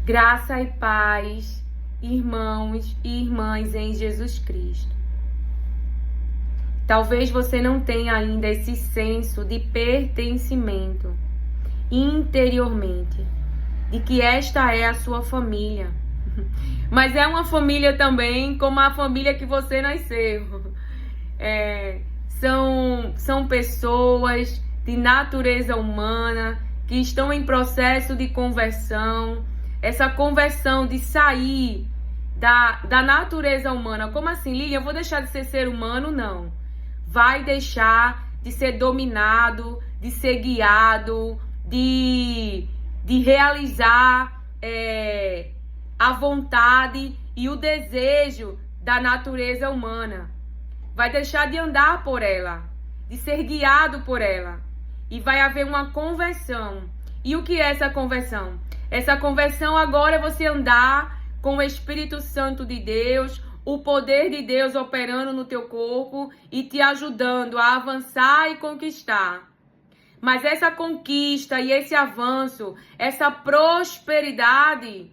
Graça e paz, irmãos e irmãs em Jesus Cristo. Talvez você não tenha ainda esse senso de pertencimento interiormente, de que esta é a sua família. Mas é uma família também como a família que você nasceu. São pessoas de natureza humana que estão em processo de conversão. Essa conversão de sair da natureza humana. Como assim, Lilian? Eu vou deixar de ser ser humano? Não. Vai deixar de ser dominado, de ser guiado, de realizar a vontade e o desejo da natureza humana. Vai deixar de andar por ela, de ser guiado por ela. E vai haver uma conversão. E o que é essa conversão? Essa conversão agora é você andar com o Espírito Santo de Deus, o poder de Deus operando no teu corpo e te ajudando a avançar e conquistar. Mas essa conquista e esse avanço, essa prosperidade,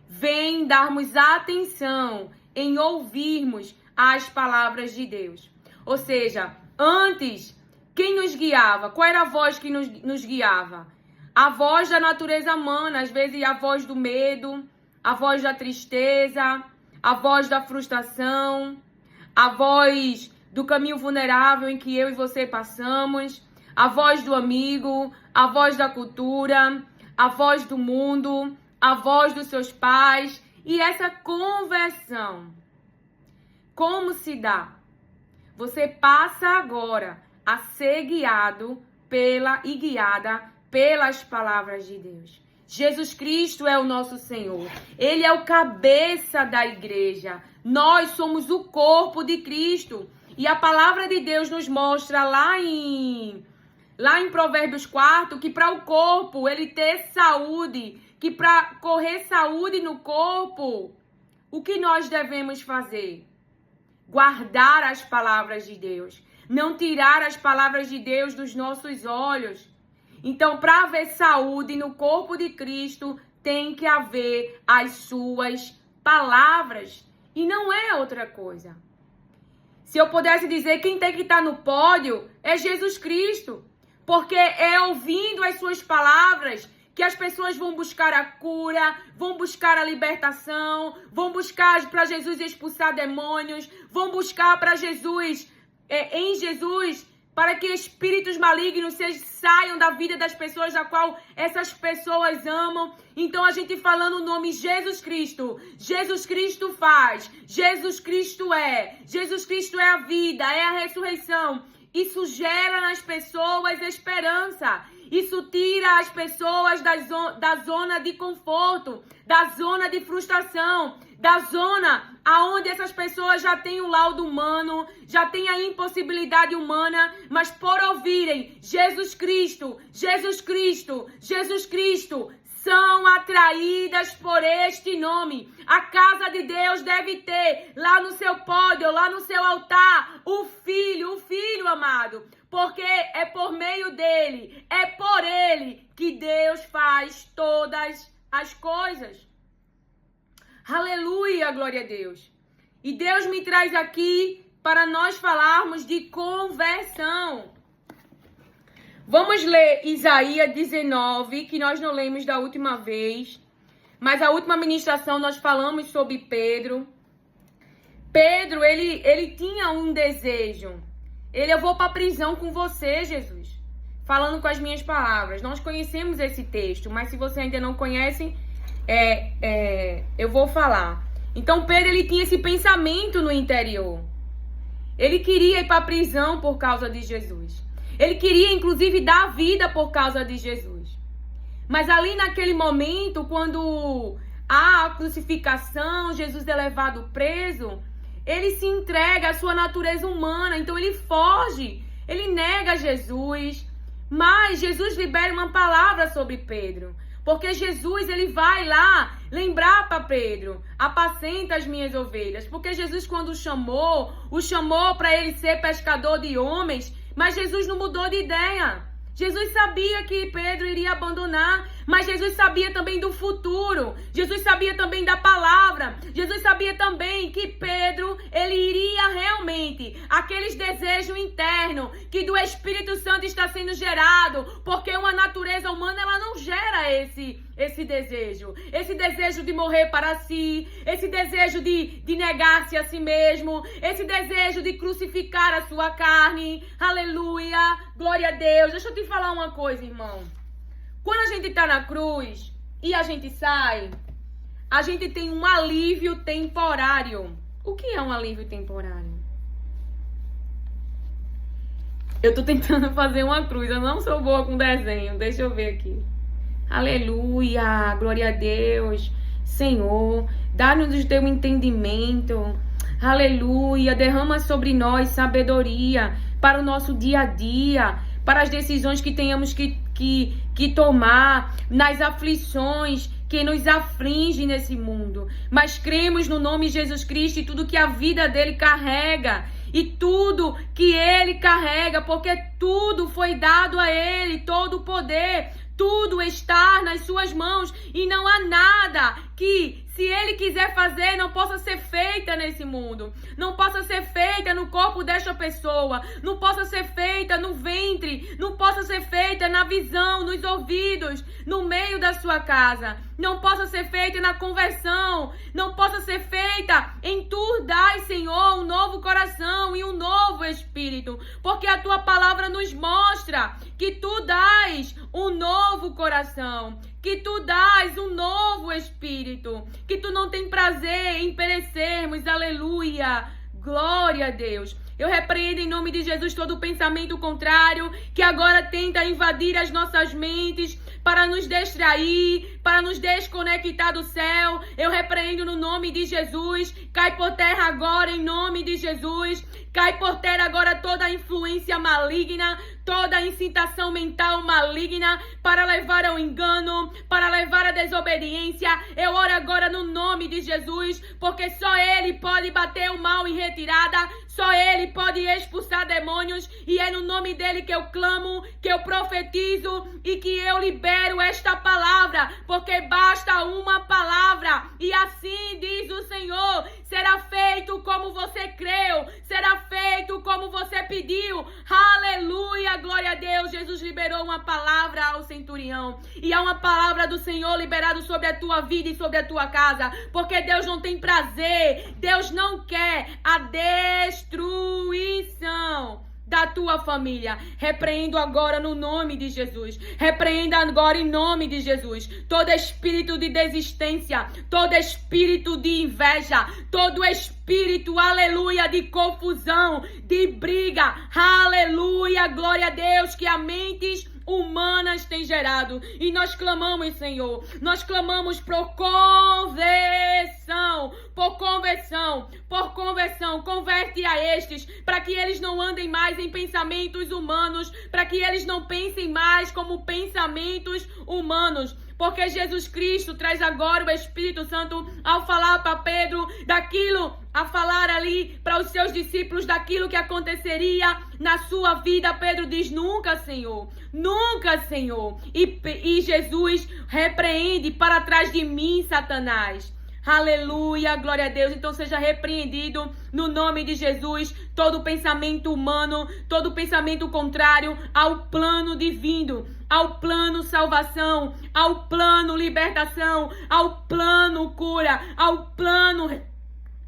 vem darmos atenção em ouvirmos as palavras de Deus. Ou seja, antes, quem nos guiava? Qual era a voz que nos guiava? A voz da natureza humana, às vezes a voz do medo, a voz da tristeza, a voz da frustração, a voz do caminho vulnerável em que eu e você passamos, a voz do amigo, a voz da cultura, a voz do mundo, a voz dos seus pais. E essa conversão, como se dá? Você passa agora a ser guiado e guiada pelas palavras de Deus. Jesus Cristo é o nosso Senhor. Ele é o cabeça da igreja. Nós somos o corpo de Cristo. E a palavra de Deus nos mostra lá em Provérbios 4 que para o corpo ele ter saúde, que para correr saúde no corpo, o que nós devemos fazer? Guardar as palavras de Deus. Não tirar as palavras de Deus dos nossos olhos. Então, para haver saúde no corpo de Cristo, tem que haver as suas palavras. E não é outra coisa. Se eu pudesse dizer, quem tem que estar no pódio é Jesus Cristo. Porque é ouvindo as suas palavras que as pessoas vão buscar a cura, vão buscar a libertação, vão buscar para Jesus expulsar demônios, vão buscar para Jesus, em Jesus, para que espíritos malignos saiam da vida das pessoas, da qual essas pessoas amam. Então a gente falando o nome Jesus Cristo faz, Jesus Cristo é a vida, é a ressurreição. Isso gera nas pessoas esperança. Isso tira as pessoas da zona de conforto, da zona de frustração, da zona aonde essas pessoas já têm o laudo humano, já têm a impossibilidade humana, mas por ouvirem Jesus Cristo, são atraídas por este nome. A casa de Deus deve ter lá no seu pódio, lá no seu altar, o Filho amado. Porque é por meio dele, é por ele que Deus faz todas as coisas. Aleluia, glória a Deus. E Deus me traz aqui para nós falarmos de conversão. Vamos ler Isaías 19, que nós não lemos da última vez. Mas a última ministração nós falamos sobre Pedro. Pedro, ele tinha um desejo. Eu vou para a prisão com você, Jesus. Falando com as minhas palavras. Nós conhecemos esse texto, mas se você ainda não conhece, eu vou falar. Então, Pedro, ele tinha esse pensamento no interior. Ele queria ir para a prisão por causa de Jesus. Ele queria, inclusive, dar a vida por causa de Jesus. Mas ali naquele momento, quando há a crucificação, Jesus é levado preso, ele se entrega à sua natureza humana. Então ele foge, ele nega Jesus. Mas Jesus libera uma palavra sobre Pedro. Porque Jesus, ele vai lá lembrar para Pedro: apacenta as minhas ovelhas. Porque Jesus, quando o chamou para ele ser pescador de homens. Mas Jesus não mudou de ideia. Jesus sabia que Pedro iria abandonar. Mas Jesus sabia também do futuro. Jesus sabia também da palavra. Jesus sabia também que Pedro, ele iria realmente, aqueles desejos internos que do Espírito Santo está sendo gerado, porque uma natureza humana, ela não gera esse desejo de morrer para si, esse desejo de negar-se a si mesmo, esse desejo de crucificar a sua carne. Aleluia, glória a Deus. Deixa eu te falar uma coisa, irmão. Quando a gente está na cruz e a gente sai, a gente tem um alívio temporário. O que é um alívio temporário? Eu tô tentando fazer uma cruz, eu não sou boa com desenho, deixa eu ver aqui. Aleluia, glória a Deus. Senhor, dá-nos o teu entendimento. Aleluia, derrama sobre nós sabedoria para o nosso dia a dia, para as decisões que tenhamos que tomar, nas aflições que nos aflige nesse mundo. Mas cremos no nome de Jesus Cristo e tudo que a vida dele carrega. E tudo que ele carrega, porque tudo foi dado a ele, todo o poder, tudo está nas suas mãos. E não há nada que, se ele quiser fazer, não possa ser feita nesse mundo. Não possa ser feita no corpo desta pessoa. Não possa ser feita no ventre. Não possa ser feita na visão, nos ouvidos, no meio da sua casa. Não possa ser feita na conversão. Não possa ser feita em tu dai, Senhor, um novo coração e um novo espírito. Porque a tua palavra nos mostra que tu dás um novo coração, que tu dás um novo espírito, que tu não tem prazer em perecermos. Aleluia, glória a Deus. Eu repreendo em nome de Jesus todo pensamento contrário que agora tenta invadir as nossas mentes para nos distrair, para nos desconectar do céu. Eu repreendo no nome de Jesus. Cai por terra agora em nome de Jesus. Cai por terra agora toda a influência maligna, toda a incitação mental maligna para levar ao engano, para levar à desobediência. Eu oro agora no nome de Jesus, porque só Ele pode bater o mal em retirada, só Ele pode expulsar demônios, e é no nome dEle que eu clamo, que eu profetizo e que eu libero esta palavra, porque basta uma palavra, e assim diz o Senhor, será feito como você creu, será feito como você pediu. Aleluia, glória a Deus. Jesus liberou uma palavra ao centurião, e há uma palavra do Senhor liberada sobre a tua vida e sobre a tua casa, porque Deus não tem prazer, Deus não quer a destruição da tua família. Repreendo agora no nome de Jesus. Repreenda agora em nome de Jesus todo espírito de desistência, todo espírito de inveja, todo espírito, aleluia, de confusão, de briga, aleluia, glória a Deus, que a mentes humanas tem gerado. E nós clamamos, Senhor, nós clamamos por conversão, converte a estes, para que eles não andem mais em pensamentos humanos, para que eles não pensem mais como pensamentos humanos, porque Jesus Cristo traz agora o Espírito Santo ao falar para Pedro daquilo, a falar ali para os seus discípulos daquilo que aconteceria na sua vida. Pedro diz: nunca, Senhor, nunca, Senhor. E Jesus repreende: para trás de mim, Satanás. Aleluia, glória a Deus. Então seja repreendido no nome de Jesus todo pensamento humano, todo pensamento contrário ao plano divino, ao plano salvação, ao plano libertação, ao plano cura, ao plano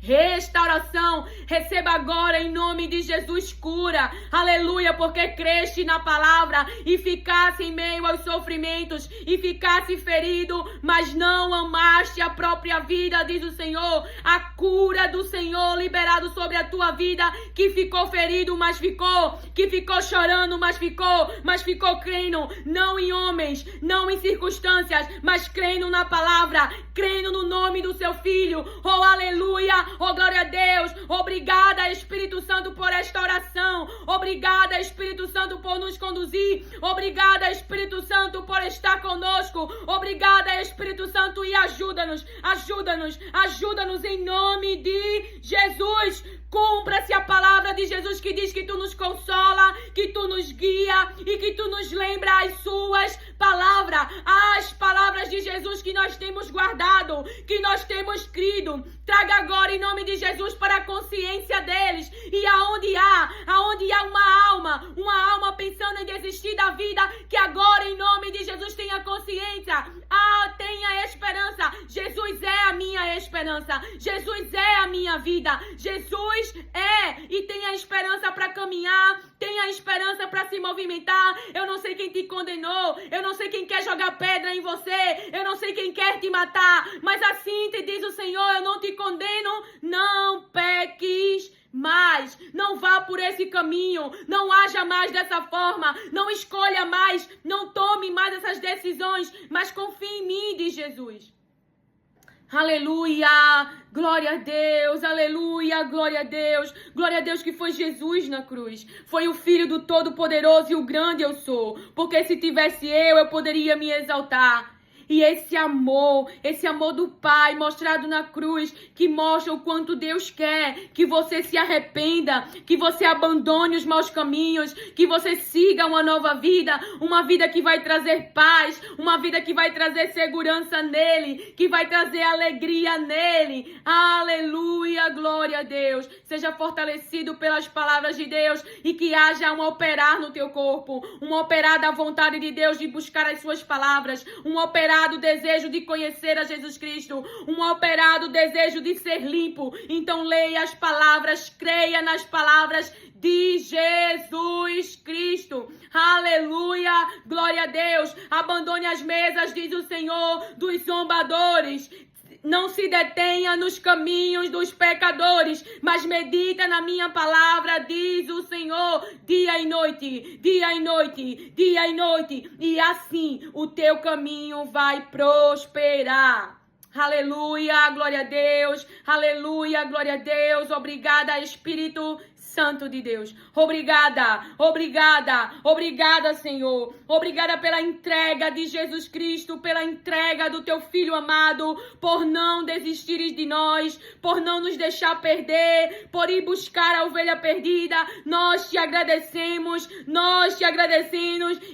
restauração. Receba agora em nome de Jesus cura, aleluia, porque creste na palavra e ficasse em meio aos sofrimentos e ficasse ferido, mas não amaste a própria vida, diz o Senhor. A cura do Senhor liberado sobre a tua vida, que ficou ferido, mas ficou, que ficou chorando, mas ficou crendo, não em homens, não em circunstâncias, mas crendo na palavra, crendo no nome do seu filho. Oh, aleluia. Oh, glória a Deus. Obrigada, Espírito Santo, por esta oração. Obrigada, Espírito Santo, por nos conduzir. Obrigada, Espírito Santo, por estar conosco. Obrigada, Espírito Santo, e ajuda-nos em nome de Jesus. Cumpra-se a palavra de Jesus que diz que tu nos consola, que tu nos guia e que tu nos lembra as suas palavras, as palavras de Jesus que nós temos guardado, que nós temos crido. Traga agora em nome de Jesus para a consciência deles. E aonde há uma alma pensando em desistir da vida, que agora em nome de Jesus tenha consciência, tenha esperança. Jesus é a minha esperança, Jesus é a minha vida, Jesus e tenha esperança para caminhar, tenha esperança para se movimentar. Eu não sei quem te condenou, eu não sei quem quer jogar pedra em você, eu não sei quem quer te matar, mas assim te diz o Senhor: eu não te condeno, não peques mais, não vá por esse caminho, não haja mais dessa forma, não escolha mais, não tome mais essas decisões, mas confie em mim, diz Jesus. Aleluia, glória a Deus, aleluia, glória a Deus que foi Jesus na cruz, foi o Filho do Todo-Poderoso e o grande eu sou, porque se tivesse eu poderia me exaltar. E esse amor do Pai mostrado na cruz, que mostra o quanto Deus quer que você se arrependa, que você abandone os maus caminhos, que você siga uma nova vida, uma vida que vai trazer paz, uma vida que vai trazer segurança nele, que vai trazer alegria nele. Aleluia, glória a Deus. Seja fortalecido pelas palavras de Deus e que haja um operar no teu corpo, um operar da vontade de Deus de buscar as suas palavras, um operar do desejo de conhecer a Jesus Cristo, um operado desejo de ser limpo. Então leia as palavras, creia nas palavras de Jesus Cristo. Aleluia, glória a Deus. Abandone as mesas, diz o Senhor, dos zombadores. Não se detenha nos caminhos dos pecadores, mas medita na minha palavra, diz o Senhor, dia e noite, dia e noite, dia e noite. E assim o teu caminho vai prosperar. Aleluia, glória a Deus, aleluia, glória a Deus. Obrigada, Espírito Santo de Deus. Obrigada, obrigada, obrigada, Senhor. Obrigada pela entrega de Jesus Cristo, pela entrega do teu Filho amado, por não desistires de nós, por não nos deixar perder, por ir buscar a ovelha perdida. Nós te agradecemos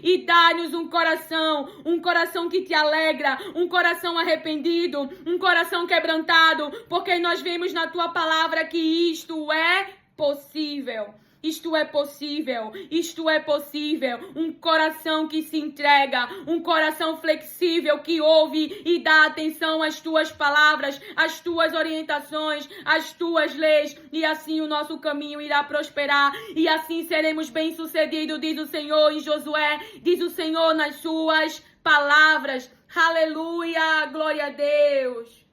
e dá-nos um coração que te alegra, um coração arrependido, um coração quebrantado, porque nós vemos na tua palavra que isto é possível. Isto é possível, isto é possível. Um coração que se entrega, um coração flexível que ouve e dá atenção às tuas palavras, às tuas orientações, às tuas leis. E assim o nosso caminho irá prosperar e assim seremos bem-sucedidos, diz o Senhor em Josué, diz o Senhor nas suas palavras. Aleluia, glória a Deus.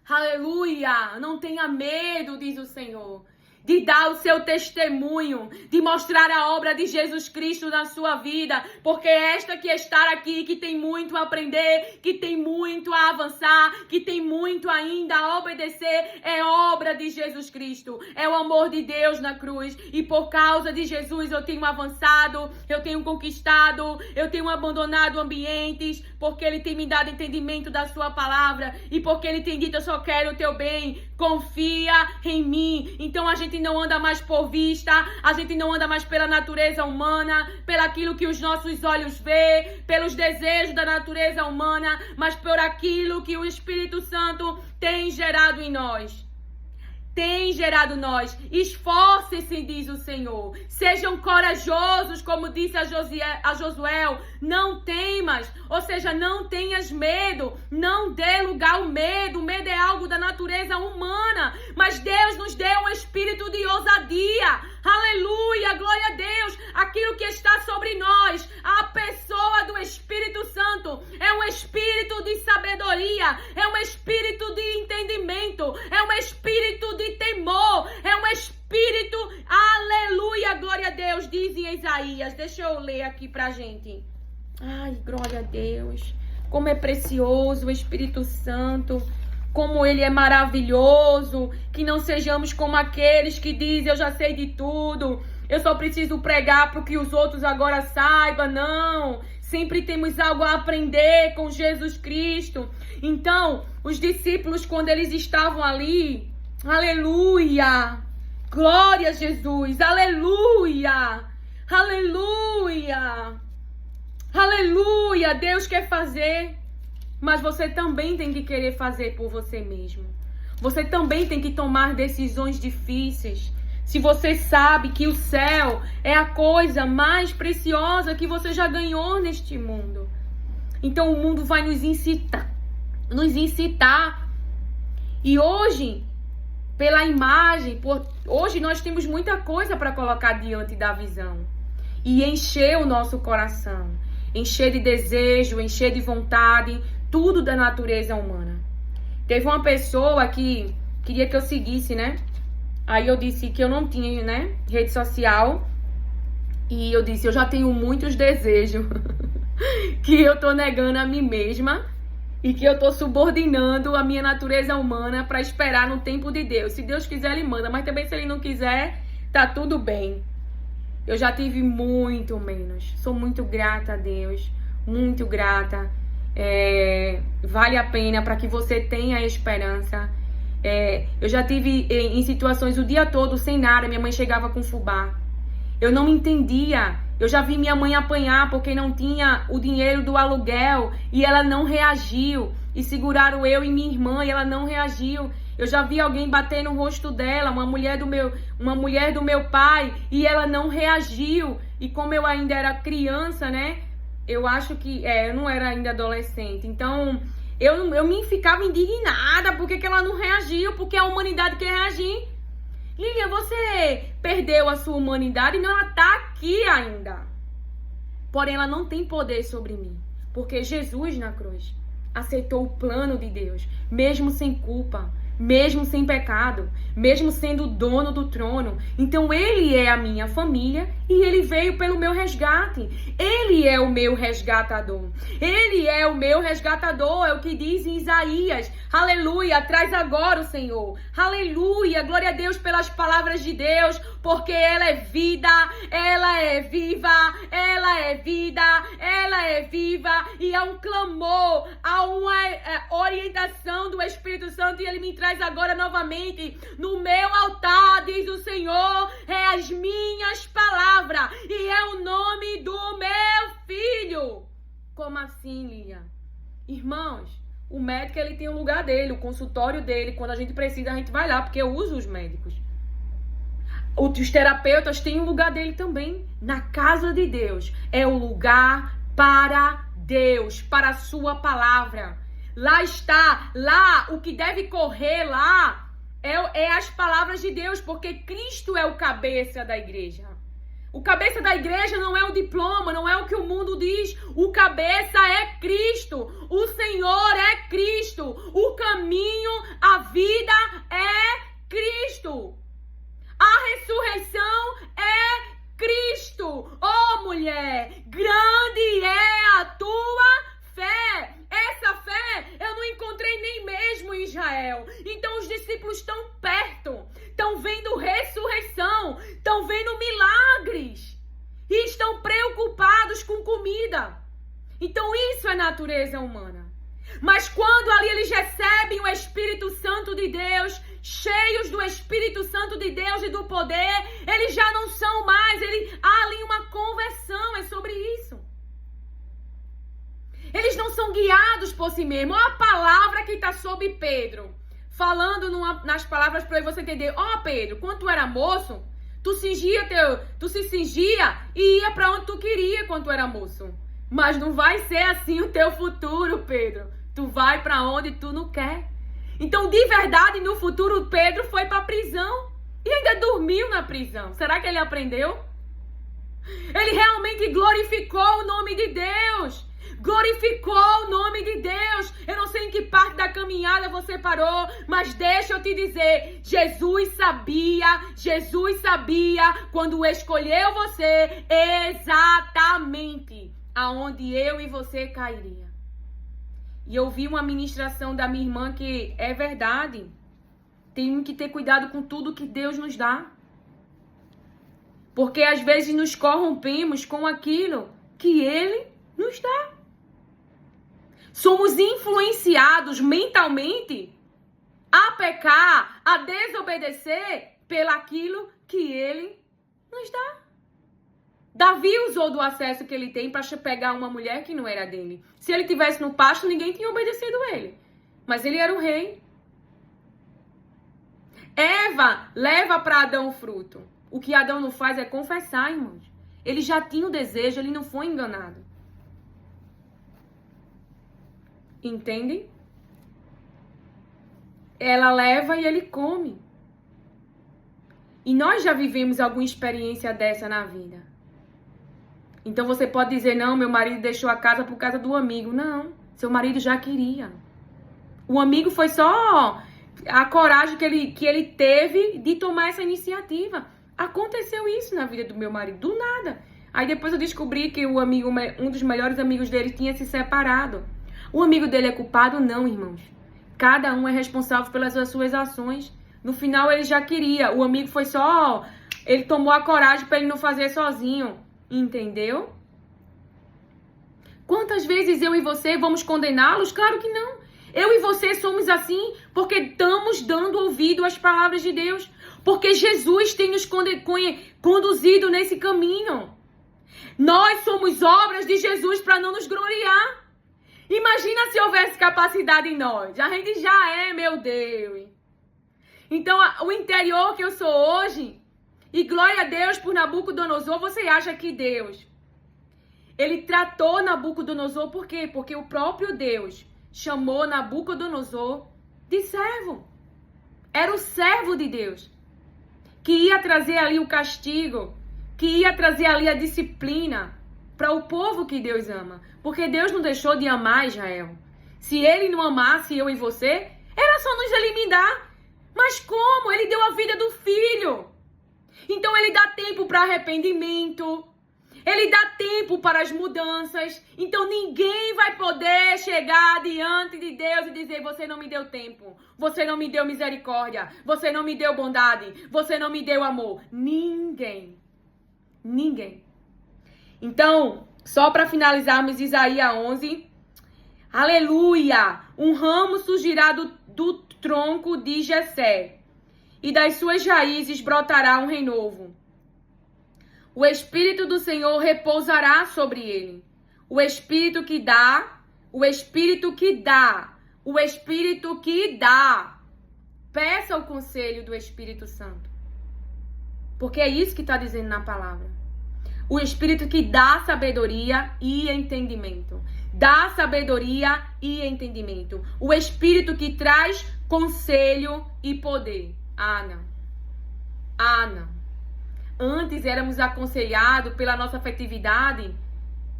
Aleluia, não tenha medo, diz o Senhor, de dar o seu testemunho, de mostrar a obra de Jesus Cristo na sua vida, porque esta que está aqui, que tem muito a aprender, que tem muito a avançar, que tem muito ainda a obedecer, é obra de Jesus Cristo, é o amor de Deus na cruz, e por causa de Jesus eu tenho avançado, eu tenho conquistado, eu tenho abandonado ambientes, porque Ele tem me dado entendimento da sua palavra, e porque Ele tem dito: eu só quero o teu bem, confia em mim. Então a gente não anda mais por vista, a gente não anda mais pela natureza humana, pelaquilo que os nossos olhos vê, pelos desejos da natureza humana, mas por aquilo que o Espírito Santo tem gerado em nós. Tem gerado nós. Esforce-se, diz o Senhor. Sejam corajosos, como disse a Josué. Não temas, ou seja, não tenhas medo. Não dê lugar ao medo. O medo é algo da natureza humana, mas Deus nos deu um espírito de ousadia. Aleluia, glória a Deus. Aquilo que está sobre nós, a pessoa do Espírito Santo, é um espírito de sabedoria, é um espírito de entendimento, é um espírito de temor, é um espírito, aleluia, glória a Deus, diz em Isaías. Deixa eu ler aqui pra gente. Ai, glória a Deus. Como é precioso o Espírito Santo. Como Ele é maravilhoso, que não sejamos como aqueles que dizem: eu já sei de tudo, eu só preciso pregar para que os outros agora saibam. Não, sempre temos algo a aprender com Jesus Cristo. Então, os discípulos, quando eles estavam ali, Aleluia! Glória a Jesus! Aleluia! Aleluia! Aleluia! Deus quer fazer, mas você também tem que querer fazer por você mesmo. Você também tem que tomar decisões difíceis. Se você sabe que o céu é a coisa mais preciosa que você já ganhou neste mundo. Então o mundo vai nos incitar. E hoje, pela imagem, hoje nós temos muita coisa para colocar diante da visão. E encher o nosso coração. Encher de desejo, encher de vontade, tudo da natureza humana. Teve uma pessoa que queria que eu seguisse, né? Aí eu disse que eu não tinha, né, rede social. E eu disse, eu já tenho muitos desejos que eu tô negando a mim mesma e que eu tô subordinando a minha natureza humana para esperar no tempo de Deus. Se Deus quiser, Ele manda, mas também se Ele não quiser, tá tudo bem. Eu já tive muito menos. Sou muito grata a Deus, muito grata. Vale a pena para que você tenha esperança. Eu já tive em situações o dia todo sem nada. Minha mãe chegava com fubá. Eu não entendia. Eu já vi minha mãe apanhar porque não tinha o dinheiro do aluguel e ela não reagiu. E seguraram eu e minha irmã e ela não reagiu. Eu já vi alguém bater no rosto dela, uma mulher do meu pai, e ela não reagiu. E como eu ainda era criança, né? Eu acho que eu não era ainda adolescente. Então eu me ficava indignada porque que ela não reagiu, porque a humanidade quer reagir. Lilian, você perdeu a sua humanidade? Não, ela tá aqui ainda. Porém, ela não tem poder sobre mim. Porque Jesus na cruz aceitou o plano de Deus, mesmo sem culpa, mesmo sem pecado, mesmo sendo o dono do trono. Então Ele é a minha família e Ele veio pelo meu resgate. Ele é o meu resgatador. Ele é o meu resgatador, é o que diz em Isaías. Aleluia, traz agora o Senhor. Aleluia, glória a Deus pelas palavras de Deus, porque ela é vida, ela é viva, ela é vida, ela é viva. E há um clamor, há uma orientação do Espírito Santo e Ele me traz agora novamente. No meu altar, diz o Senhor, é as minhas palavras e é o nome do meu filho. Como assim, Lilian? Irmãos, o médico, ele tem o lugar dele, o consultório dele. Quando a gente precisa, a gente vai lá, porque eu uso os médicos. Os terapeutas têm o lugar dele também. Na casa de Deus é o lugar para Deus, para a sua palavra. Lá está, lá o que deve correr lá é as palavras de Deus, porque Cristo é o cabeça da igreja. O cabeça da igreja não é o diploma, não é o que o mundo diz. O cabeça é Cristo. O Senhor é Cristo. O caminho, a vida é Cristo. A ressurreição é Cristo. Oh, mulher, grande é a tua fé. Essa fé eu não encontrei nem mesmo em Israel. Então os discípulos estão perto, estão vendo ressurreição, estão vendo milagres e estão preocupados com comida. Então isso é natureza humana. Mas quando ali eles recebem o Espírito Santo de Deus, cheios do Espírito Santo de Deus e do poder, eles já não são mais, há ali uma conversão, é sobre isso. Eles não são guiados por si mesmos. Olha a palavra que está sobre Pedro. Falando nas palavras para você entender. Ó, Pedro, quando tu era moço, tu se cingia e ia para onde tu queria quando tu era moço. Mas não vai ser assim o teu futuro, Pedro. Tu vai para onde tu não quer. Então, de verdade, no futuro, Pedro foi para a prisão. E ainda dormiu na prisão. Será que ele aprendeu? Ele realmente glorificou o nome de Deus. Glorificou o nome de Deus. Eu não sei em que parte da caminhada você parou, mas deixa eu te dizer, Jesus sabia quando escolheu você exatamente aonde eu e você cairia. E eu vi uma ministração da minha irmã que é verdade. Tem que ter cuidado com tudo que Deus nos dá. Porque às vezes nos corrompemos com aquilo que Ele nos dá. Somos influenciados mentalmente a pecar, a desobedecer pelaquilo que ele nos dá. Davi usou do acesso que ele tem para pegar uma mulher que não era dele. Se ele tivesse no pasto, ninguém tinha obedecido ele. Mas ele era o rei. Eva leva para Adão o fruto. O que Adão não faz é confessar, irmãos. Ele já tinha o desejo, ele não foi enganado. Entende? Ela leva e ele come. E nós já vivemos alguma experiência dessa na vida. Então você pode dizer, não, meu marido deixou a casa por causa do amigo. Não, seu marido já queria. O amigo foi só a coragem que ele teve de tomar essa iniciativa. Aconteceu isso na vida do meu marido, do nada. Aí depois eu descobri que o amigo, um dos melhores amigos dele tinha se separado. O amigo dele é culpado? Não, irmãos. Cada um é responsável pelas suas ações. No final ele já queria. O amigo foi só... Ele tomou a coragem para ele não fazer sozinho. Entendeu? Quantas vezes eu e você vamos condená-los? Claro que não. Eu e você somos assim porque estamos dando ouvido às palavras de Deus. Porque Jesus tem nos conduzido nesse caminho. Nós somos obras de Jesus para não nos gloriar. Imagina se houvesse capacidade em nós. A gente já é, meu Deus. Então, o interior que eu sou hoje, e glória a Deus por Nabucodonosor, você acha que Deus, ele tratou Nabucodonosor por quê? Porque o próprio Deus chamou Nabucodonosor de servo. Era o servo de Deus, que ia trazer ali o castigo, que ia trazer ali a disciplina para o povo que Deus ama. Porque Deus não deixou de amar Israel. Se ele não amasse eu e você, era só nos eliminar. Mas como? Ele deu a vida do filho. Então ele dá tempo para arrependimento. Ele dá tempo para as mudanças. Então ninguém vai poder chegar diante de Deus e dizer, você não me deu tempo. Você não me deu misericórdia. Você não me deu bondade. Você não me deu amor. Ninguém. Ninguém. Então, só para finalizarmos Isaías 11. Aleluia! Um ramo surgirá do tronco de Jessé, e das suas raízes brotará um renovo. O Espírito do Senhor repousará sobre ele. O Espírito que dá, o Espírito que dá, o Espírito que dá. Peça o conselho do Espírito Santo. Porque é isso que está dizendo na palavra. O Espírito que dá sabedoria e entendimento. Dá sabedoria e entendimento. O Espírito que traz conselho e poder. Ah, não. Ah, não. Antes éramos aconselhados pela nossa afetividade,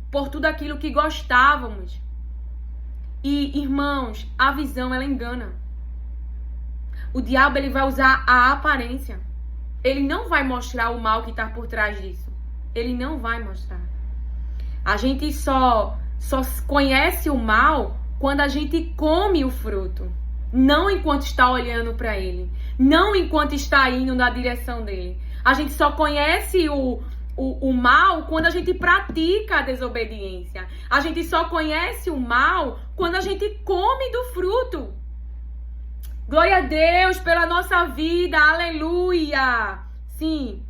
por tudo aquilo que gostávamos. E, irmãos, a visão, ela engana. O diabo, ele vai usar a aparência. Ele não vai mostrar o mal que está por trás disso. Ele não vai mostrar. A gente só conhece o mal quando a gente come o fruto. Não enquanto está olhando para ele. Não enquanto está indo na direção dele. A gente só conhece o mal quando a gente pratica a desobediência. A gente só conhece o mal quando a gente come do fruto. Glória a Deus pela nossa vida. Aleluia. Sim.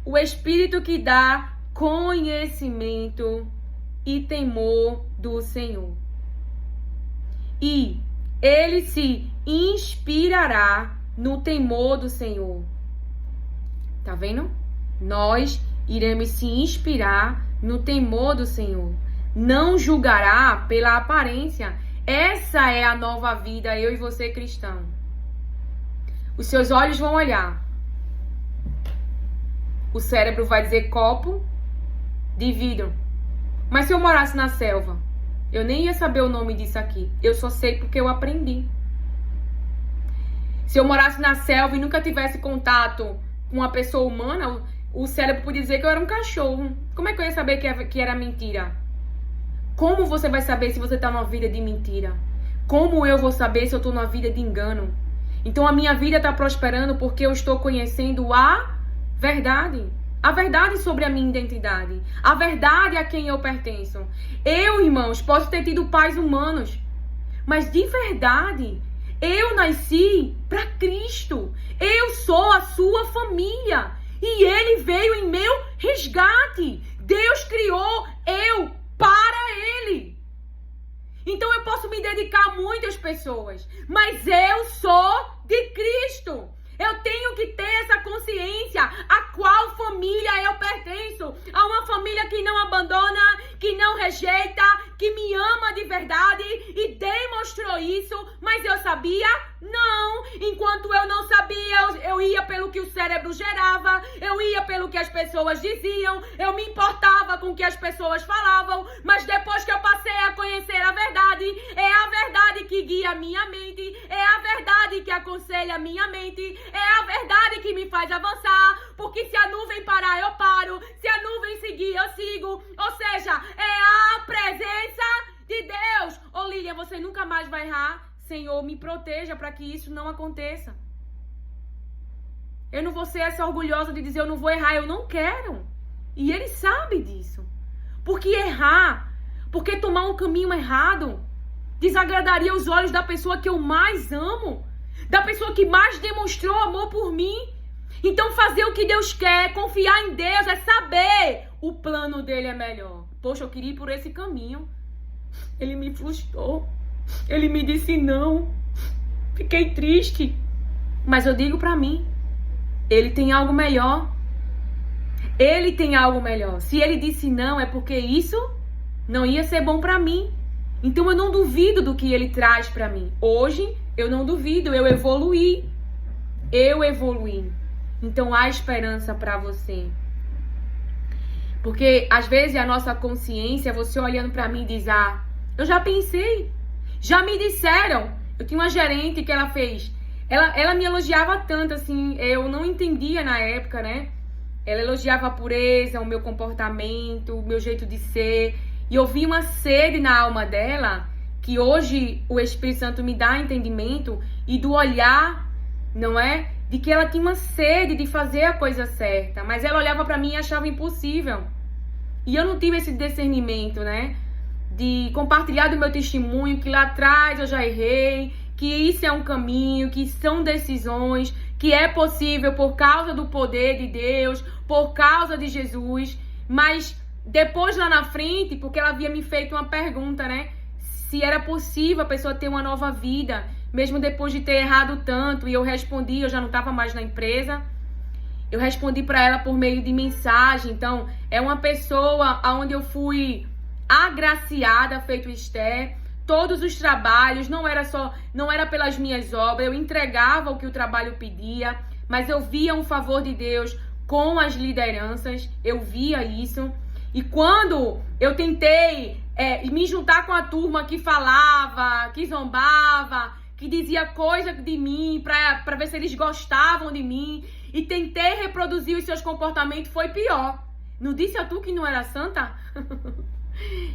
O Espírito que dá conhecimento e temor do Senhor. E ele se inspirará no temor do Senhor. Tá vendo? Nós iremos se inspirar no temor do Senhor. Não julgará pela aparência. Essa é a nova vida, eu e você cristão. Os seus olhos vão olhar. O cérebro vai dizer copo de vidro. Mas se eu morasse na selva, eu nem ia saber o nome disso aqui. Eu só sei porque eu aprendi. Se eu morasse na selva e nunca tivesse contato com uma pessoa humana, o cérebro podia dizer que eu era um cachorro. Como é que eu ia saber que era mentira? Como você vai saber se você está numa vida de mentira? Como eu vou saber se eu estou numa vida de engano? Então a minha vida está prosperando porque eu estou conhecendo a verdade. A verdade sobre a minha identidade. A verdade a quem eu pertenço. Eu, irmãos, posso ter tido pais humanos. Mas de verdade, Eu nasci para Cristo. Eu sou a sua família. E Ele veio em meu resgate. Deus criou eu para Ele. Então eu posso me dedicar a muitas pessoas, mas eu sou de Cristo. Eu tenho que ter essa consciência a qual família eu pertenço. A uma família que não abandona, que não rejeita, que me ama de verdade e demonstrou isso. Mas eu sabia? Não. Enquanto eu não sabia, eu ia pelo que o cérebro gerava, eu ia pelo que as pessoas diziam, eu me importava com o que as pessoas falavam. Mas depois que eu passei a conhecer a verdade, é a verdade que guia a minha mente, é a verdade que aconselha a minha mente, é a verdade que me faz avançar, porque se a nuvem parar, eu paro, se a nuvem seguir, eu sigo, ou seja, é a presença de Deus. Ô Lília, você nunca mais vai errar. Senhor, me proteja para que isso não aconteça. Eu não vou ser essa orgulhosa de dizer eu não vou errar, eu não quero. E Ele sabe disso. Porque errar, porque tomar um caminho errado, desagradaria os olhos da pessoa que eu mais amo, da pessoa que mais demonstrou amor por mim. Então fazer o que Deus quer, confiar em Deus, é saber o plano dele é melhor. Poxa, eu queria ir por esse caminho. Ele me frustrou. Ele me disse não. Fiquei triste. Mas eu digo pra mim, Ele tem algo melhor. Ele tem algo melhor. Se Ele disse não, é porque isso não ia ser bom pra mim. Então eu não duvido do que Ele traz pra mim. Hoje eu não duvido, eu evoluí. Eu evoluí. Então há esperança pra você. Porque às vezes a nossa consciência, você olhando pra mim e diz, eu já pensei, já me disseram. Eu tinha uma gerente que ela fez, ela me elogiava tanto, assim, eu não entendia na época, né? Ela elogiava a pureza, o meu comportamento, o meu jeito de ser. E eu vi uma sede na alma dela, que hoje o Espírito Santo me dá entendimento, e do olhar, não é? De que ela tinha uma sede de fazer a coisa certa. Mas ela olhava pra mim e achava impossível. E eu não tive esse discernimento, né? De compartilhar do meu testemunho, que lá atrás eu já errei, que isso é um caminho, que são decisões, que é possível por causa do poder de Deus, por causa de Jesus. Mas depois lá na frente, porque ela havia me feito uma pergunta, né? Se era possível a pessoa ter uma nova vida, mesmo depois de ter errado tanto. E eu respondi, eu já não estava mais na empresa. Eu respondi para ela por meio de mensagem. Então, é uma pessoa onde eu fui agraciada, feito Esther. Todos os trabalhos, não era pelas minhas obras, eu entregava o que o trabalho pedia, mas eu via um favor de Deus com as lideranças, eu via isso. E quando eu tentei me juntar com a turma que falava, que zombava, que dizia coisa de mim para ver se eles gostavam de mim, e tentei reproduzir os seus comportamentos, foi pior. Não disse a tu que não era santa?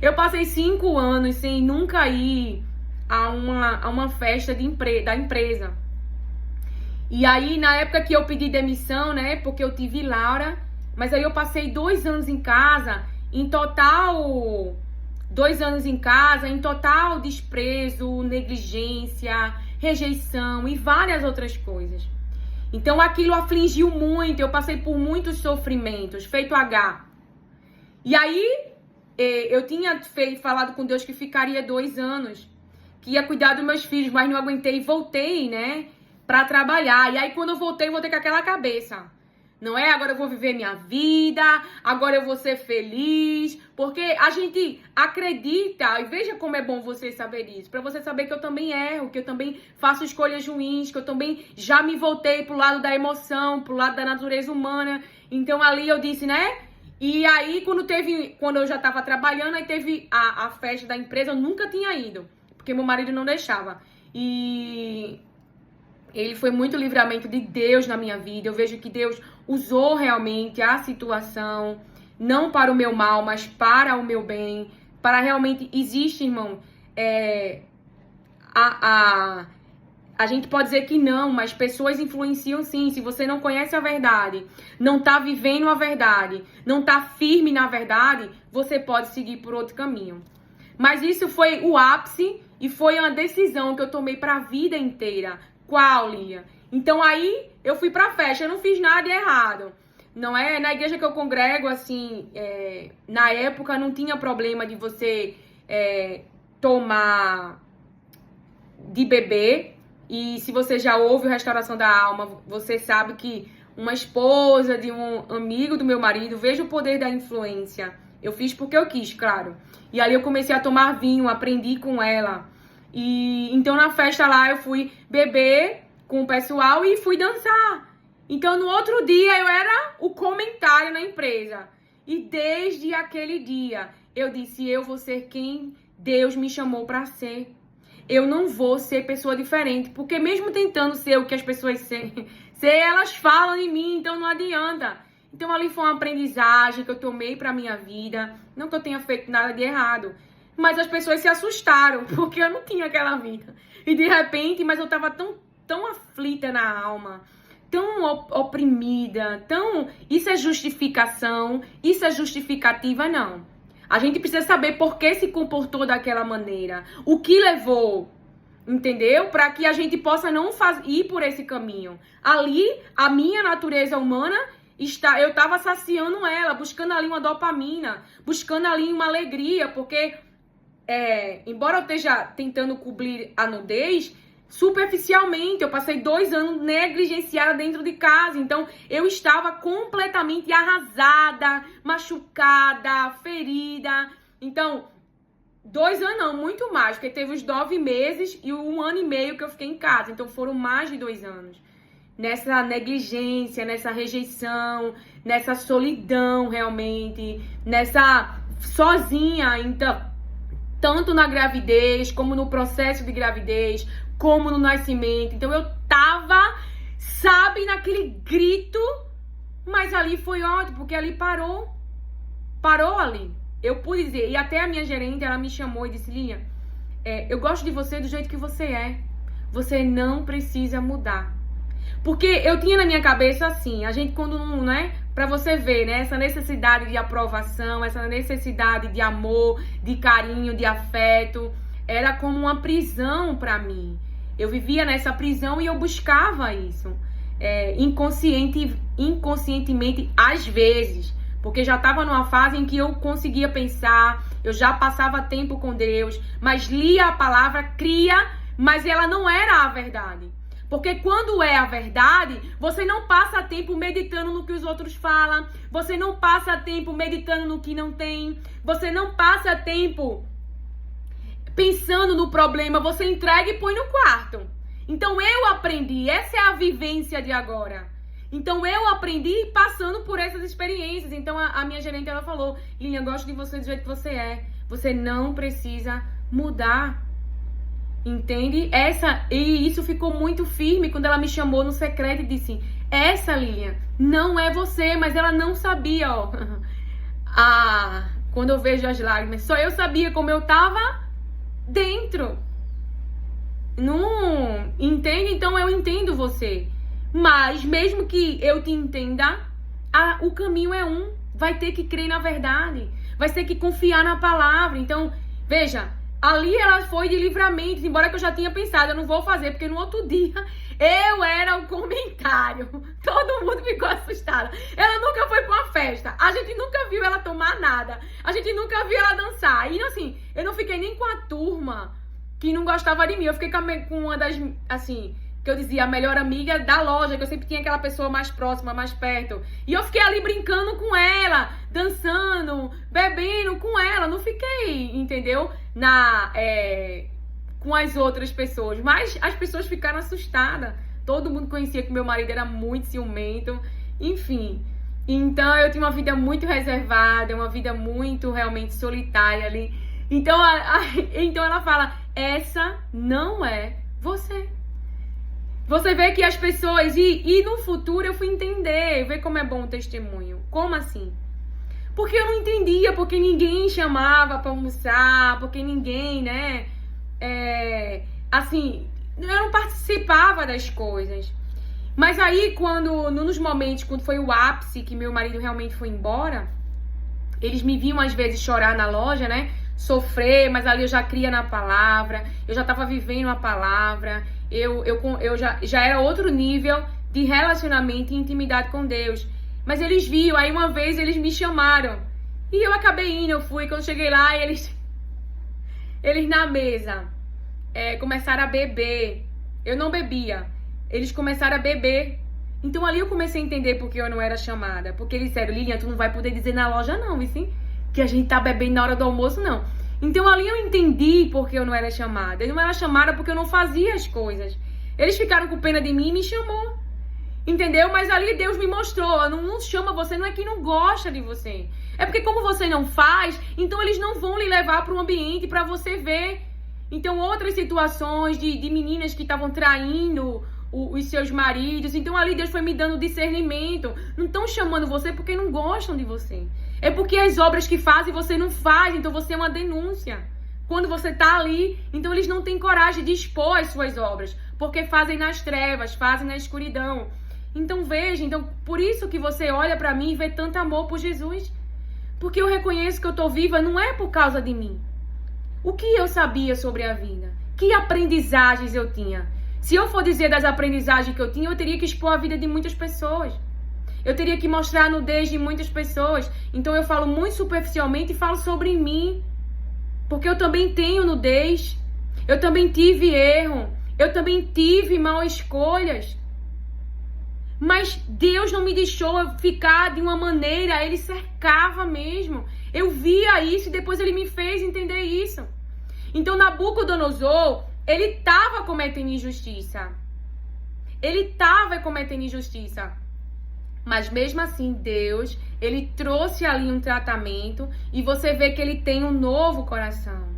Eu passei 5 anos sem nunca ir a uma festa da empresa. E aí, na época que eu pedi demissão, né, porque eu tive Laura, mas aí eu passei 2 anos em casa, em total 2 anos em casa, em total desprezo, negligência, rejeição e várias outras coisas. Então aquilo afligiu muito, eu passei por muitos sofrimentos, feito H. E aí eu tinha falado com Deus que ficaria 2 anos, que ia cuidar dos meus filhos, mas não aguentei e voltei, né, pra trabalhar. E aí quando eu voltei com aquela cabeça. Não é? Agora eu vou viver minha vida, agora eu vou ser feliz. Porque a gente acredita, e veja como é bom você saber isso, pra você saber que eu também erro, que eu também faço escolhas ruins, que eu também já me voltei pro lado da emoção, pro lado da natureza humana. Então ali eu disse, né? E aí quando eu já tava trabalhando, aí teve a festa da empresa, eu nunca tinha ido, porque meu marido não deixava. E ele foi muito livramento de Deus na minha vida. Eu vejo que Deus usou realmente a situação, não para o meu mal, mas para o meu bem. Para realmente, existe, irmão, a gente pode dizer que não, mas pessoas influenciam sim. Se você não conhece a verdade, não tá vivendo a verdade, não tá firme na verdade, você pode seguir por outro caminho. Mas isso foi o ápice E foi uma decisão que eu tomei pra vida inteira. Qual, Lilian? Então aí eu fui pra festa, eu não fiz nada de errado. Não é? Na igreja que eu congrego, assim, na época não tinha problema de você tomar, de beber. E se você já ouve o Restauração da Alma, você sabe que uma esposa de um amigo do meu marido, veja o poder da influência. Eu fiz porque eu quis, claro. E ali eu comecei a tomar vinho, aprendi com ela. E então na festa lá eu fui beber com o pessoal e fui dançar. Então no outro dia eu era o comentário na empresa. E desde aquele dia eu disse, eu vou ser quem Deus me chamou para ser. Eu não vou ser pessoa diferente, porque mesmo tentando ser o que as pessoas ser, elas falam em mim, então não adianta. Então ali foi uma aprendizagem que eu tomei pra minha vida, não que eu tenha feito nada de errado, mas as pessoas se assustaram, porque eu não tinha aquela vida. E de repente, mas eu tava tão aflita na alma, tão oprimida, isso é justificação, isso é justificativa, não. A gente precisa saber por que se comportou daquela maneira. O que levou, entendeu? Para que a gente possa não ir por esse caminho. Ali, a minha natureza humana, eu estava saciando ela, buscando ali uma dopamina, buscando ali uma alegria, porque, embora eu esteja tentando cobrir a nudez, superficialmente, eu passei 2 anos negligenciada dentro de casa, então eu estava completamente arrasada, machucada, ferida. Então, 2 anos não, muito mais, porque teve os 9 meses e 1 ano e meio que eu fiquei em casa, então foram mais de 2 anos. Nessa negligência, nessa rejeição, nessa solidão realmente, nessa sozinha, então, tanto na gravidez, como no processo de gravidez, como no nascimento. Então eu tava, sabe, naquele grito, mas ali foi ótimo, porque ali parou ali. Eu pude dizer, e até a minha gerente, ela me chamou e disse, Linha, eu gosto de você do jeito que você é. Você não precisa mudar. Porque eu tinha na minha cabeça assim, a gente quando não, né, pra você ver, né, essa necessidade de aprovação, essa necessidade de amor, de carinho, de afeto, era como uma prisão pra mim. Eu vivia nessa prisão e eu buscava isso. Inconscientemente, às vezes. Porque já estava numa fase em que eu conseguia pensar, eu já passava tempo com Deus, mas lia a palavra, cria, mas ela não era a verdade. Porque quando é a verdade, você não passa tempo meditando no que os outros falam, você não passa tempo meditando no que não tem, você não passa tempo pensando no problema, você entrega e põe no quarto. Então eu aprendi, essa é a vivência de agora. Então eu aprendi passando por essas experiências. Então a minha gerente, ela falou, Linha, eu gosto de você do jeito que você é. Você não precisa mudar. Entende? E isso ficou muito firme quando ela me chamou no secreto e disse, essa, Lilian, não é você, mas ela não sabia, ó. Quando eu vejo as lágrimas, só eu sabia como eu tava dentro. Não entende? Então eu entendo você. Mas mesmo que eu te entenda, o caminho é um. Vai ter que crer na verdade. Vai ter que confiar na palavra. Então, veja, ali ela foi de livramento, embora que eu já tinha pensado, eu não vou fazer, porque no outro dia eu era o comentário. Todo mundo ficou assustado. Ela nunca foi pra uma festa. A gente nunca viu ela tomar nada. A gente nunca viu ela dançar. E assim, eu não fiquei nem com a turma que não gostava de mim. Eu fiquei com uma das, assim, que eu dizia, a melhor amiga da loja, que eu sempre tinha aquela pessoa mais próxima, mais perto. E eu fiquei ali brincando com ela, dançando, bebendo com ela. Não fiquei, entendeu? Com as outras pessoas. Mas as pessoas ficaram assustadas. Todo mundo conhecia que meu marido era muito ciumento. Enfim. Então eu tinha uma vida muito reservada, uma vida muito realmente solitária ali. Então, então ela fala, essa não é você. Você vê que as pessoas... E no futuro eu fui entender, ver como é bom o testemunho. Como assim? Porque eu não entendia, porque ninguém chamava pra almoçar, porque ninguém, né? Assim, eu não participava das coisas. Mas aí, nos momentos, quando foi o ápice, que meu marido realmente foi embora, eles me viam às vezes chorar na loja, né? sofrer, mas ali eu já cria na palavra, eu já estava vivendo a palavra, eu já era outro nível de relacionamento e intimidade com Deus. Mas eles viam, aí uma vez eles me chamaram, e eu acabei indo, eu fui, quando cheguei lá, eles na mesa começaram a beber, eu não bebia, eles começaram a beber. Então ali eu comecei a entender porque eu não era chamada. Porque eles disseram, Lilian, tu não vai poder dizer na loja não, assim, que a gente tá bebendo na hora do almoço, não. Então ali eu entendi porque eu não era chamada. Eu não era chamada porque eu não fazia as coisas. Eles ficaram com pena de mim e me chamou. Entendeu? Mas ali Deus me mostrou, não chama você, não é que não gosta de você. É porque como você não faz, então eles não vão lhe levar para um ambiente para você ver. Então outras situações de meninas que estavam traindo os seus maridos. Então ali Deus foi me dando discernimento. Não estão chamando você porque não gostam de você. É porque as obras que fazem você não faz. Então você é uma denúncia. Quando você tá ali, então eles não têm coragem de expor as suas obras. Porque fazem nas trevas, fazem na escuridão. Então veja, por isso que você olha pra mim e vê tanto amor por Jesus. Porque eu reconheço que eu tô viva não é por causa de mim. O que eu sabia sobre a vida? Que aprendizagens eu tinha? Se eu for dizer das aprendizagens que eu tinha, eu teria que expor a vida de muitas pessoas. Eu teria que mostrar a nudez de muitas pessoas. Então eu falo muito superficialmente e falo sobre mim. Porque eu também tenho nudez. Eu também tive erro. Eu também tive mal escolhas. Mas Deus não me deixou eu ficar de uma maneira, Ele cercava mesmo. Eu via isso e depois Ele me fez entender isso. Então Nabucodonosor, ele estava cometendo injustiça. Ele estava cometendo injustiça. Mas mesmo assim, Deus, Ele trouxe ali um tratamento e você vê que Ele tem um novo coração.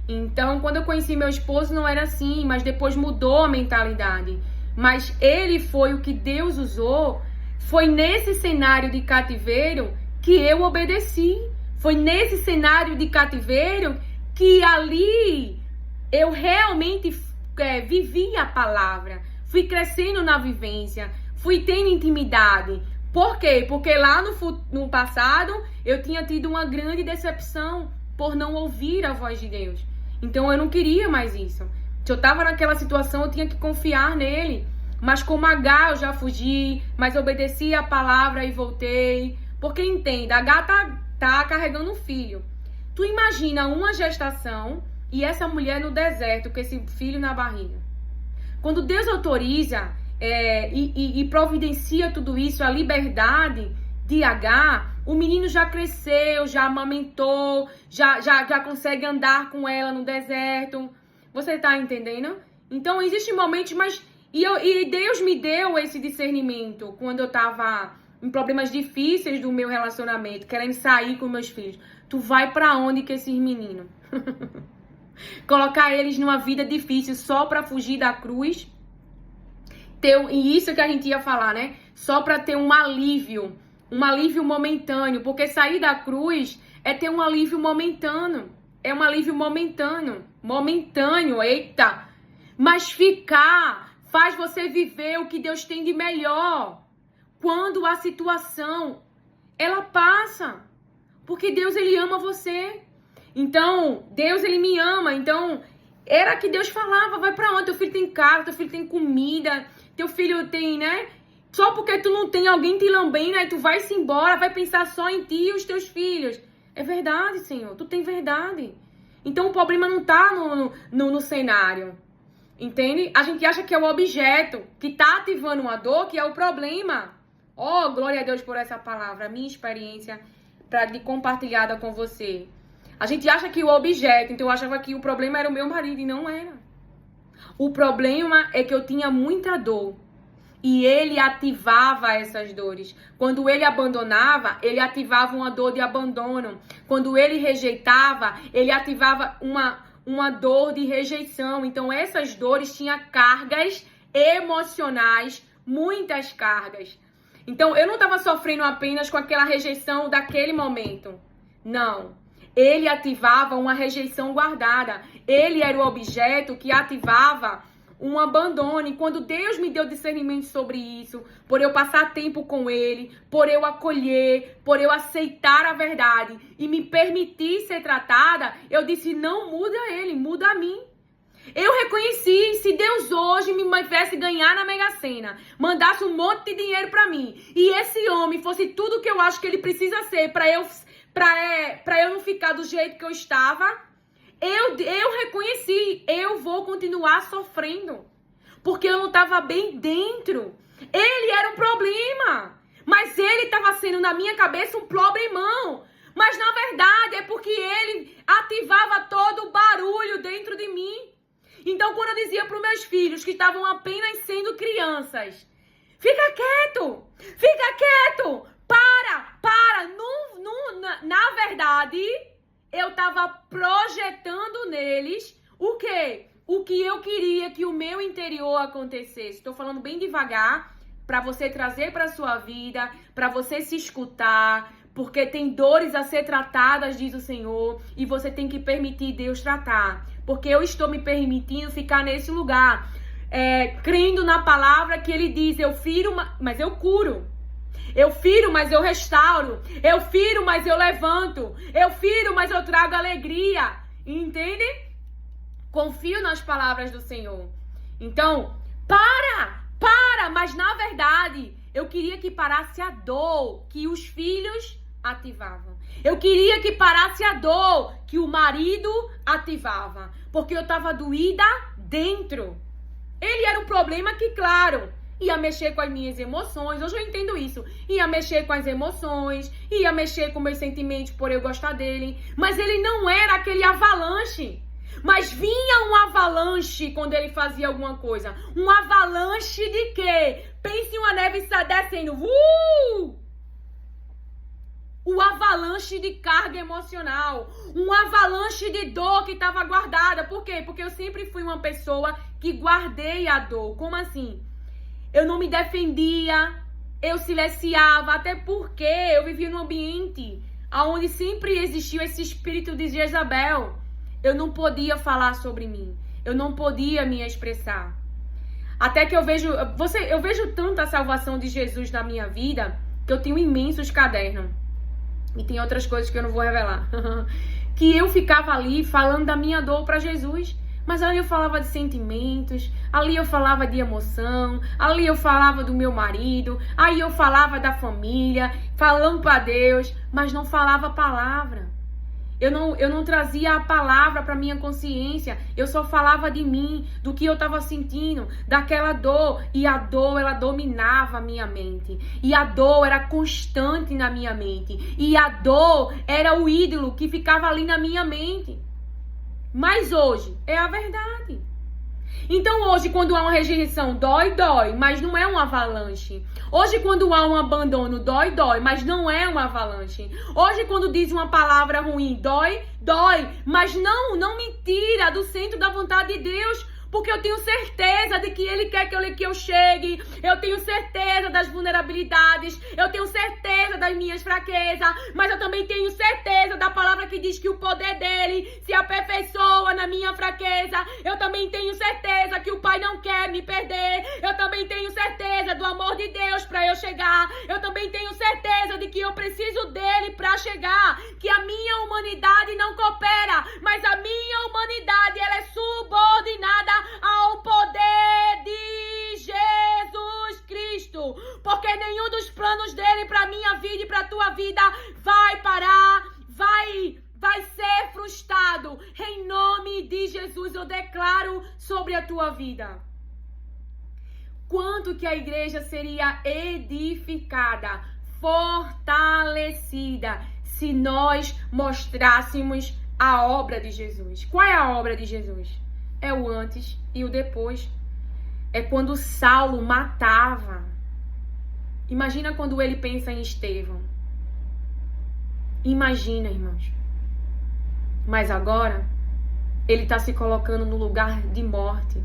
Então, quando eu conheci meu esposo, não era assim, mas depois mudou a mentalidade. Mas ele foi o que Deus usou. Foi nesse cenário de cativeiro que eu obedeci. Foi nesse cenário de cativeiro que ali eu realmente vivi a palavra. Fui crescendo na vivência. Fui tendo intimidade. Por quê? Porque lá no passado eu tinha tido uma grande decepção por não ouvir a voz de Deus. Então eu não queria mais isso. Se eu estava naquela situação, eu tinha que confiar nele. Mas como H eu já fugi, mas obedeci a palavra e voltei. Porque entenda, H tá carregando um filho. Tu imagina uma gestação e essa mulher no deserto com esse filho na barriga. Quando Deus autoriza e providencia tudo isso, a liberdade de H, o menino já cresceu, já amamentou, já consegue andar com ela no deserto. Você tá entendendo? Então, existem momentos, mas... E Deus me deu esse discernimento quando eu tava em problemas difíceis do meu relacionamento, querendo sair com meus filhos. Tu vai pra onde com esses meninos? Colocar eles numa vida difícil só pra fugir da cruz? E isso que a gente ia falar, né? Só pra ter um alívio momentâneo, porque sair da cruz é ter um alívio momentâneo. É um alívio momentâneo, eita! Mas ficar faz você viver o que Deus tem de melhor. Quando a situação, ela passa. Porque Deus, Ele ama você. Então, Deus, Ele me ama. Então, era que Deus falava, vai pra onde? Teu filho tem casa, teu filho tem comida, teu filho tem, né? Só porque tu não tem alguém te lambendo, aí tu vai-se embora, vai pensar só em ti e os teus filhos. É verdade, Senhor, tu tem verdade. Então o problema não tá no cenário, entende? A gente acha que é o objeto que tá ativando uma dor, que é o problema. Oh, glória a Deus por essa palavra, a minha experiência de compartilhada com você. A gente acha que o objeto, então eu achava que o problema era o meu marido e não era. O problema é que eu tinha muita dor. E ele ativava essas dores. Quando ele abandonava, ele ativava uma dor de abandono. Quando ele rejeitava, ele ativava uma dor de rejeição. Então, essas dores tinham cargas emocionais, muitas cargas. Então, eu não estava sofrendo apenas com aquela rejeição daquele momento. Não. Ele ativava uma rejeição guardada. Ele era o objeto que ativava um abandono. E quando Deus me deu discernimento sobre isso, por eu passar tempo com ele, por eu acolher, por eu aceitar a verdade e me permitir ser tratada, eu disse, não muda ele, muda a mim. Eu reconheci, se Deus hoje me fizesse ganhar na Mega Sena, mandasse um monte de dinheiro pra mim, e esse homem fosse tudo que eu acho que ele precisa ser pra eu não ficar do jeito que eu estava, eu reconheci, eu vou continuar sofrendo, porque eu não estava bem dentro. Ele era um problema, mas ele estava sendo na minha cabeça um problemão. Mas na verdade é porque ele ativava todo o barulho dentro de mim. Então, quando eu dizia para os meus filhos que estavam apenas sendo crianças, fica quieto, para. Na verdade, eu estava projetando neles o quê? O que eu queria que o meu interior acontecesse. Estou falando bem devagar para você trazer para a sua vida, para você se escutar, porque tem dores a ser tratadas, diz o Senhor, e você tem que permitir Deus tratar. Porque eu estou me permitindo ficar nesse lugar, crendo na palavra que ele diz, eu firo, mas eu curo. Eu firo, mas eu restauro. Eu firo, mas eu levanto. Eu firo, mas eu trago alegria. Entende? Confio nas palavras do Senhor. Então, para. Mas na verdade, eu queria que parasse a dor que os filhos ativavam. Eu queria que parasse a dor que o marido ativava. Porque eu estava doída dentro. Ele era um problema que, claro, ia mexer com as minhas emoções. Hoje eu entendo isso. Ia mexer com as emoções. Ia mexer com meus sentimentos por eu gostar dele. Mas ele não era aquele avalanche. Mas vinha um avalanche quando ele fazia alguma coisa. Um avalanche de quê? Pense em uma neve descendo. Um avalanche de carga emocional. Um avalanche de dor que estava guardada. Por quê? Porque eu sempre fui uma pessoa que guardei a dor. Como assim? Eu não me defendia. Eu silenciava. Até porque eu vivia num ambiente onde sempre existiu esse espírito de Jezabel. Eu não podia falar sobre mim. Eu não podia me expressar. Até que eu vejo tanta salvação de Jesus na minha vida que eu tenho imensos cadernos. E tem outras coisas que eu não vou revelar. Que eu ficava ali falando da minha dor para Jesus. Mas ali eu falava de sentimentos, ali eu falava de emoção, ali eu falava do meu marido, aí eu falava da família, falando para Deus, mas não falava a palavra. Eu não trazia a palavra para minha consciência. Eu só falava de mim, do que eu estava sentindo, daquela dor. E a dor, ela dominava a minha mente. E a dor era constante na minha mente. E a dor era o ídolo que ficava ali na minha mente. Mas hoje é a verdade. Então hoje, quando há uma rejeição, dói, mas não é um avalanche. Hoje, quando há um abandono, dói, mas não é um avalanche. Hoje, quando diz uma palavra ruim, dói, mas não me tira do centro da vontade de Deus. Porque eu tenho certeza de que Ele quer que eu chegue. Eu tenho certeza das vulnerabilidades. Eu tenho certeza das minhas fraquezas. Mas eu também tenho certeza da palavra que diz que o poder dEle se aperfeiçoa na minha fraqueza. Eu também tenho certeza que o Pai não quer me perder. Eu também tenho certeza do amor de Deus para eu chegar. Eu também tenho certeza de que eu preciso dEle para chegar. Que a minha humanidade não coopera. Mas a minha humanidade, ela é subordinada ao poder de Jesus Cristo, porque nenhum dos planos dele para minha vida e para tua vida vai parar, vai ser frustrado. Em nome de Jesus eu declaro sobre a tua vida. Quanto que a igreja seria edificada, fortalecida, se nós mostrássemos a obra de Jesus. Qual é a obra de Jesus? É o antes e o depois. É quando Saulo matava. Imagina quando ele pensa em Estevão. Imagina, irmãos. Mas agora, ele está se colocando no lugar de morte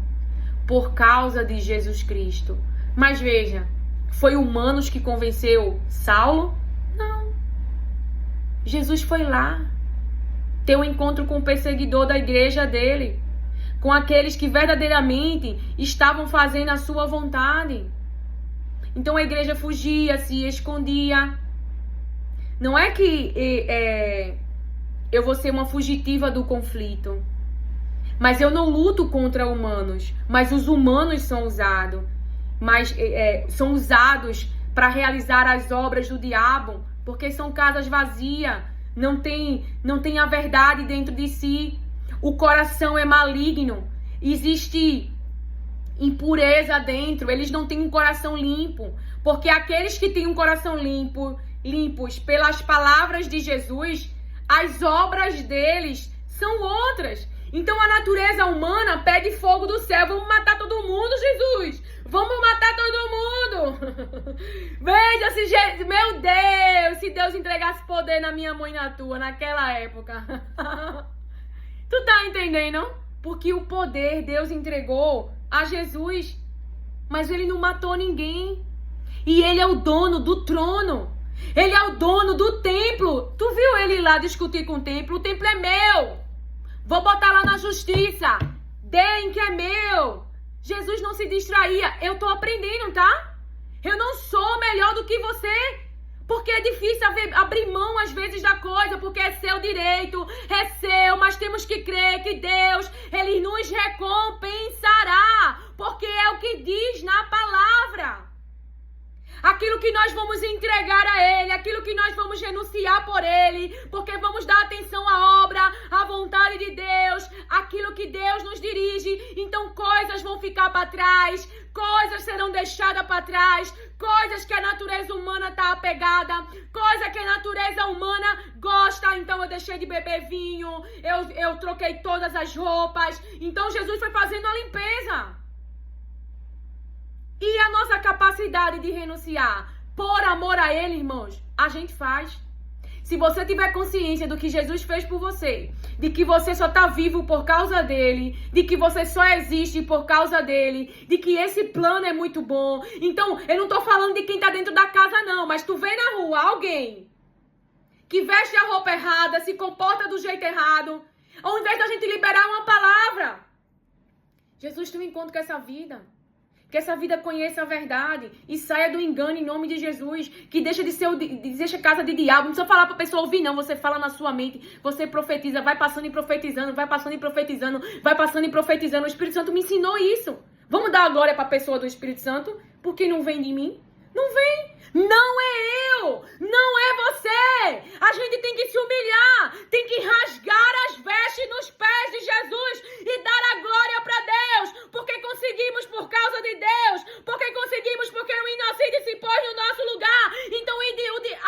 por causa de Jesus Cristo. Mas veja, foi humanos que convenceu Saulo? Não. Jesus foi lá ter um encontro com o perseguidor da igreja dele. com aqueles que verdadeiramente estavam fazendo a sua vontade. Então a igreja fugia, se escondia. Não é que eu vou ser uma fugitiva do conflito. Mas eu não luto contra humanos. Mas os humanos são usados. São usados para realizar as obras do diabo. Porque são casas vazias. Não tem a verdade dentro de si. O coração é maligno. Existe impureza dentro. Eles não têm um coração limpo. Porque aqueles que têm um coração limpos pelas palavras de Jesus, as obras deles são outras. Então a natureza humana pede fogo do céu. Vamos matar todo mundo, Jesus. Vamos matar todo mundo. Veja, meu Deus, se Deus entregasse poder na minha mãe e na tua, naquela época. Tu tá entendendo? Porque o poder Deus entregou a Jesus. Mas ele não matou ninguém. E ele é o dono do trono. Ele é o dono do templo. Tu viu ele ir lá discutir com o templo? O templo é meu. Vou botar lá na justiça. Deem que é meu. Jesus não se distraía. Eu tô aprendendo, tá? Eu não sou melhor do que você. Porque é difícil abrir mão às vezes da coisa. Porque é seu direito. É seu. Mas temos que crer que Deus, ele nos recompensará. Porque é o que diz na palavra. Aquilo que nós vamos entregar a Ele, aquilo que nós vamos renunciar por Ele, porque vamos dar atenção à obra, à vontade de Deus, aquilo que Deus nos dirige. Então coisas vão ficar para trás, coisas serão deixadas para trás, coisas que a natureza humana está apegada, coisa que a natureza humana gosta. Então eu deixei de beber vinho, eu troquei todas as roupas. Então Jesus foi fazendo a limpeza. E a nossa capacidade de renunciar por amor a Ele, irmãos, a gente faz. Se você tiver consciência do que Jesus fez por você, de que você só está vivo por causa dele, de que você só existe por causa dele, de que esse plano é muito bom. Então, eu não estou falando de quem está dentro da casa, não, mas tu vê na rua alguém que veste a roupa errada, se comporta do jeito errado, ao invés da gente liberar uma palavra. Jesus tem um encontro com essa vida. Que essa vida conheça a verdade e saia do engano em nome de Jesus. Que deixa casa de diabo. Não precisa falar pra pessoa ouvir, não. Você fala na sua mente. Você profetiza, vai passando e profetizando, vai passando e profetizando, vai passando e profetizando. O Espírito Santo me ensinou isso. Vamos dar a glória pra pessoa do Espírito Santo? Porque não vem de mim? Não vem. Não é eu. Não é você. A gente tem que se humilhar. Tem que rasgar as vestes nos pés de Jesus e dar a glória para Deus. Porque conseguimos por causa de Deus. Porque conseguimos porque o inocente se pôs no nosso lugar. Então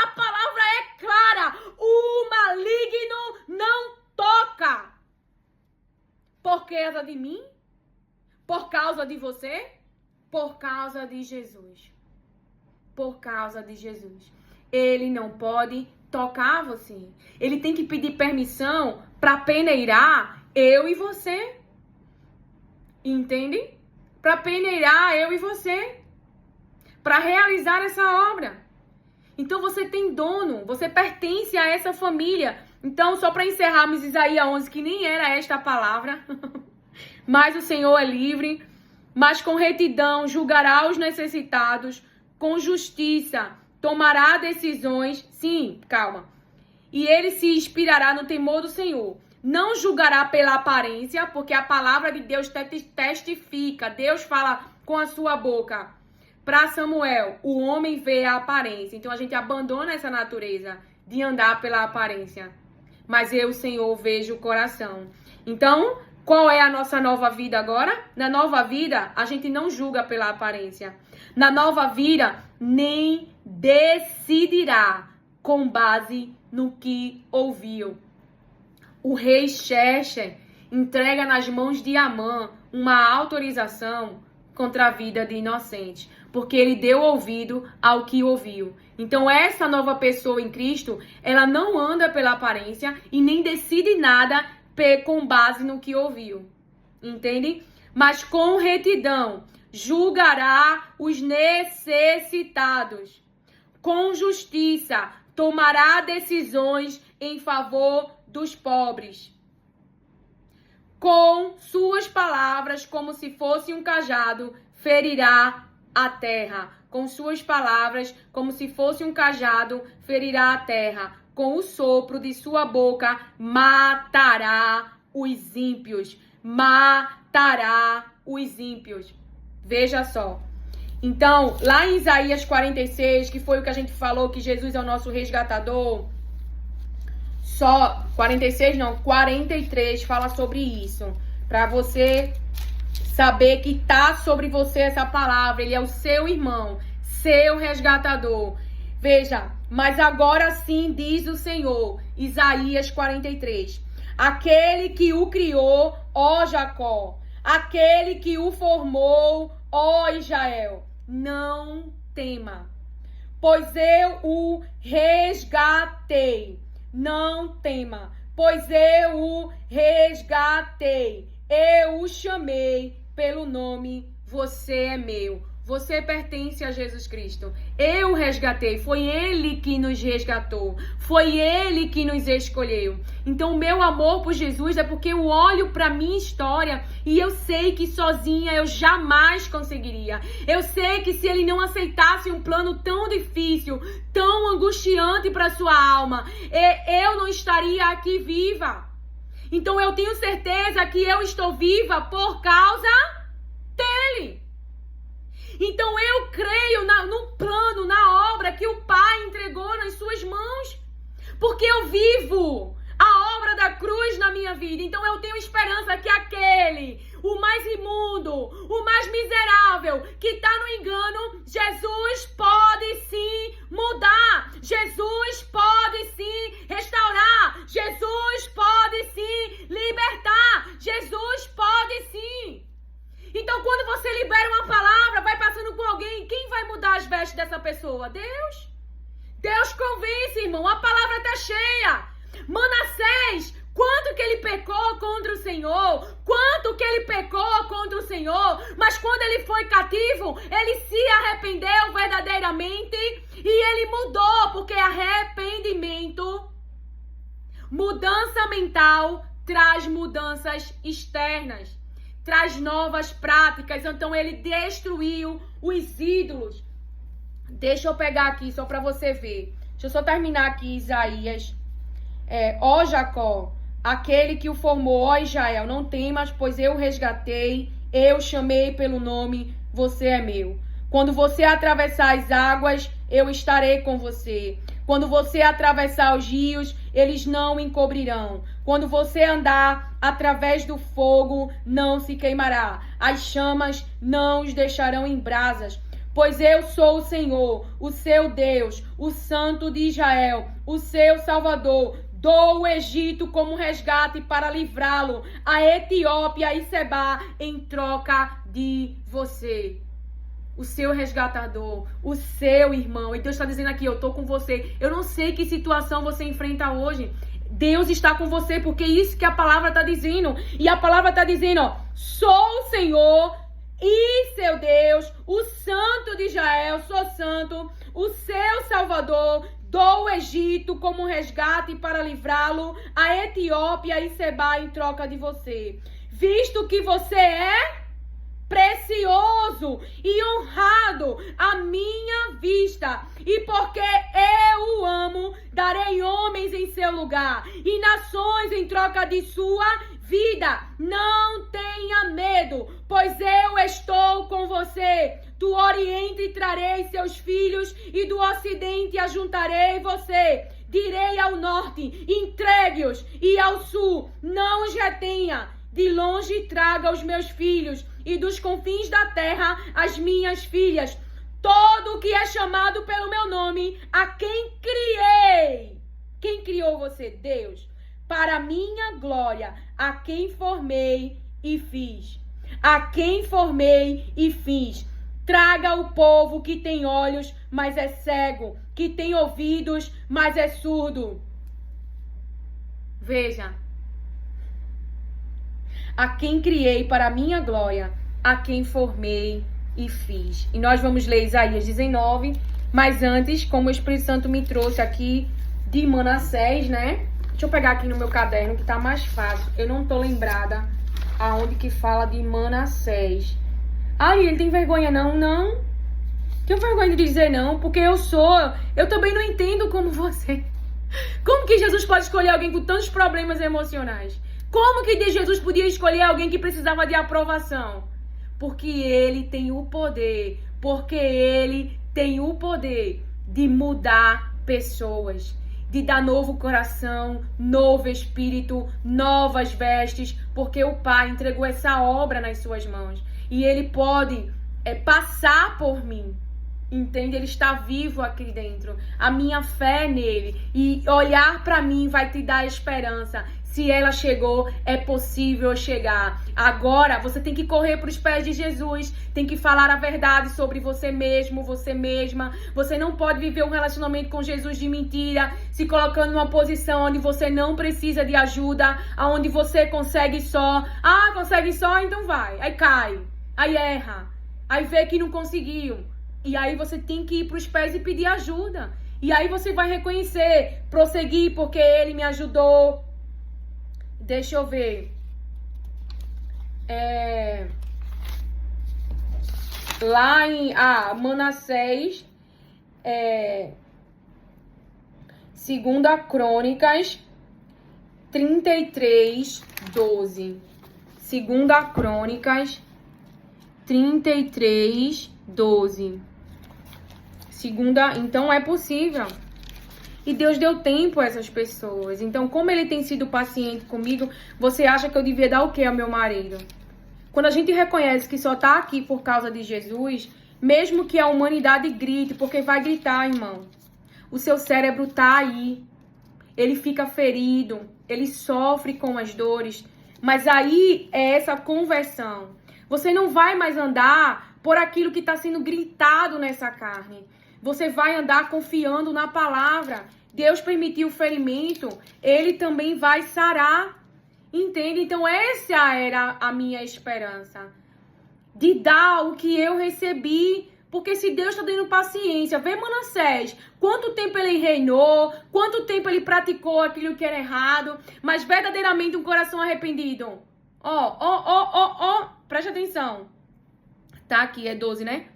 a palavra é clara. O maligno não toca. Por causa de mim? Por causa de você? Por causa de Jesus. Por causa de Jesus. Ele não pode tocar você. Ele tem que pedir permissão para peneirar eu e você. Entende? Para peneirar eu e você. Para realizar essa obra. Então você tem dono. Você pertence a essa família. Então, só para encerrarmos Isaías 11, que nem era esta a palavra. Mas o Senhor é livre. Mas com retidão julgará os necessitados. Com justiça, tomará decisões. Sim, calma. E ele se inspirará no temor do Senhor. Não julgará pela aparência, porque a palavra de Deus testifica. Deus fala com a sua boca. Para Samuel, o homem vê a aparência. Então a gente abandona essa natureza de andar pela aparência. Mas eu, Senhor, vejo o coração. Então, qual é a nossa nova vida agora? Na nova vida, a gente não julga pela aparência. Na nova vida, nem decidirá com base no que ouviu. O rei Xerxes entrega nas mãos de Amã uma autorização contra a vida de inocente, porque ele deu ouvido ao que ouviu. Então essa nova pessoa em Cristo, ela não anda pela aparência e nem decide nada com base no que ouviu. Entende? Mas com retidão julgará os necessitados. Com justiça tomará decisões em favor dos pobres. com suas palavras, como se fosse um cajado, ferirá a terra. Com suas palavras, como se fosse um cajado, ferirá a terra. Com o sopro de sua boca, matará os ímpios. Matará os ímpios. Veja só. Então, lá em Isaías 46, que foi o que a gente falou, que Jesus é o nosso resgatador, 43 fala sobre isso. Para você saber que tá sobre você essa palavra. Ele é o seu irmão, seu resgatador. Veja, mas agora sim diz o Senhor, Isaías 43. Aquele que o criou, ó Jacó, aquele que o formou, ó Israel, não tema, pois eu o resgatei. Não tema, pois eu o resgatei. Eu o chamei pelo nome, você é meu. Você pertence a Jesus Cristo. Eu o resgatei. Foi Ele que nos resgatou. Foi Ele que nos escolheu. Então, o meu amor por Jesus é porque eu olho para minha história e eu sei que sozinha eu jamais conseguiria. Eu sei que se Ele não aceitasse um plano tão difícil, tão angustiante para sua alma, eu não estaria aqui viva. Então, eu tenho certeza que eu estou viva por causa dEle. Então eu creio no plano, na obra que o Pai entregou nas suas mãos. Porque eu vivo a obra da cruz na minha vida. Então eu tenho esperança que aquele, o mais imundo, o mais miserável, que está no engano, Jesus pode sim mudar. Jesus pode sim restaurar. Jesus pode sim libertar. Jesus pode sim. Então, quando você libera uma palavra, vai passando com alguém, quem vai mudar as vestes dessa pessoa? Deus. Deus convence, irmão. A palavra está cheia. Manassés, quanto que ele pecou contra o Senhor? Quanto que ele pecou contra o Senhor? Mas quando ele foi cativo, ele se arrependeu verdadeiramente e ele mudou, porque arrependimento, mudança mental, traz mudanças externas. Traz novas práticas. Então ele destruiu os ídolos. Deixa eu pegar aqui só para você ver. Deixa eu só terminar aqui Isaías. Ó Jacó, aquele que o formou, ó Israel, não temas, pois eu o resgatei, eu chamei pelo nome, você é meu. Quando você atravessar as águas, eu estarei com você. Quando você atravessar os rios, eles não encobrirão. Quando você andar através do fogo, não se queimará. As chamas não os deixarão em brasas. Pois eu sou o Senhor, o seu Deus, o Santo de Israel, o seu Salvador. Dou o Egito como resgate para livrá-lo, a Etiópia e Sebá em troca de você. O seu resgatador, o seu irmão. E Deus está dizendo aqui, eu estou com você. Eu não sei que situação você enfrenta hoje. Deus está com você, porque é isso que a palavra está dizendo. E a palavra está dizendo, ó, sou o Senhor e seu Deus, o Santo de Israel, sou santo, o seu Salvador. Dou o Egito como resgate para livrá-lo, a Etiópia e Sebá em troca de você. Visto que você é precioso e honrado à minha vista, e porque eu o amo, darei homens em seu lugar e nações em troca de sua vida. Não tenha medo, pois eu estou com você. Do Oriente trarei seus filhos e do Ocidente ajuntarei você. Direi ao Norte, entregue-os, e ao Sul, não os retenha. De longe traga os meus filhos, e dos confins da terra as minhas filhas. Todo o que é chamado pelo meu nome, a quem criei. Quem criou você? Deus. Para minha glória, a quem formei e fiz. A quem formei e fiz. Traga o povo que tem olhos, mas é cego, que tem ouvidos, mas é surdo. Veja. A quem criei para a minha glória, a quem formei e fiz. E nós vamos ler Isaías 19, mas antes, como o Espírito Santo me trouxe aqui de Manassés, né? Deixa eu pegar aqui no meu caderno que tá mais fácil. Eu não tô lembrada aonde que fala de Manassés. Ai, ele tem vergonha? Não, não. Tenho vergonha de dizer não, porque eu também não entendo como você. Como que Jesus pode escolher alguém com tantos problemas emocionais? Como que Jesus podia escolher alguém que precisava de aprovação? Porque ele tem o poder, de mudar pessoas, de dar novo coração, novo espírito, novas vestes, porque o Pai entregou essa obra nas suas mãos. E ele pode passar por mim. Entende? Ele está vivo aqui dentro. A minha fé nele. E olhar para mim vai te dar esperança. Se ela chegou, é possível chegar. Agora, você tem que correr para os pés de Jesus. Tem que falar a verdade sobre você mesmo, você mesma. Você não pode viver um relacionamento com Jesus de mentira, se colocando numa posição onde você não precisa de ajuda, onde você consegue só. Ah, consegue só? Então vai. Aí cai. Aí erra. Aí vê que não conseguiu. E aí você tem que ir para os pés e pedir ajuda. E aí você vai reconhecer, prosseguir, porque ele me ajudou. Deixa eu ver. Lá em Manassés, 2 Crônicas 33, 12. 2 Crônicas 33, 12. Então é possível. E Deus deu tempo a essas pessoas. Então, como ele tem sido paciente comigo, você acha que eu devia dar o quê ao meu marido? Quando a gente reconhece que só tá aqui por causa de Jesus, mesmo que a humanidade grite, porque vai gritar, irmão. O seu cérebro tá aí. Ele fica ferido, ele sofre com as dores. Mas aí é essa conversão. Você não vai mais andar por aquilo que está sendo gritado nessa carne. Você vai andar confiando na palavra. Deus permitiu o ferimento, ele também vai sarar. Entende? Então essa era a minha esperança. De dar o que eu recebi. Porque se Deus está dando paciência, vê Manassés, quanto tempo ele reinou, quanto tempo ele praticou aquilo que era errado, mas verdadeiramente um coração arrependido. Preste atenção. Tá aqui, é 12, né?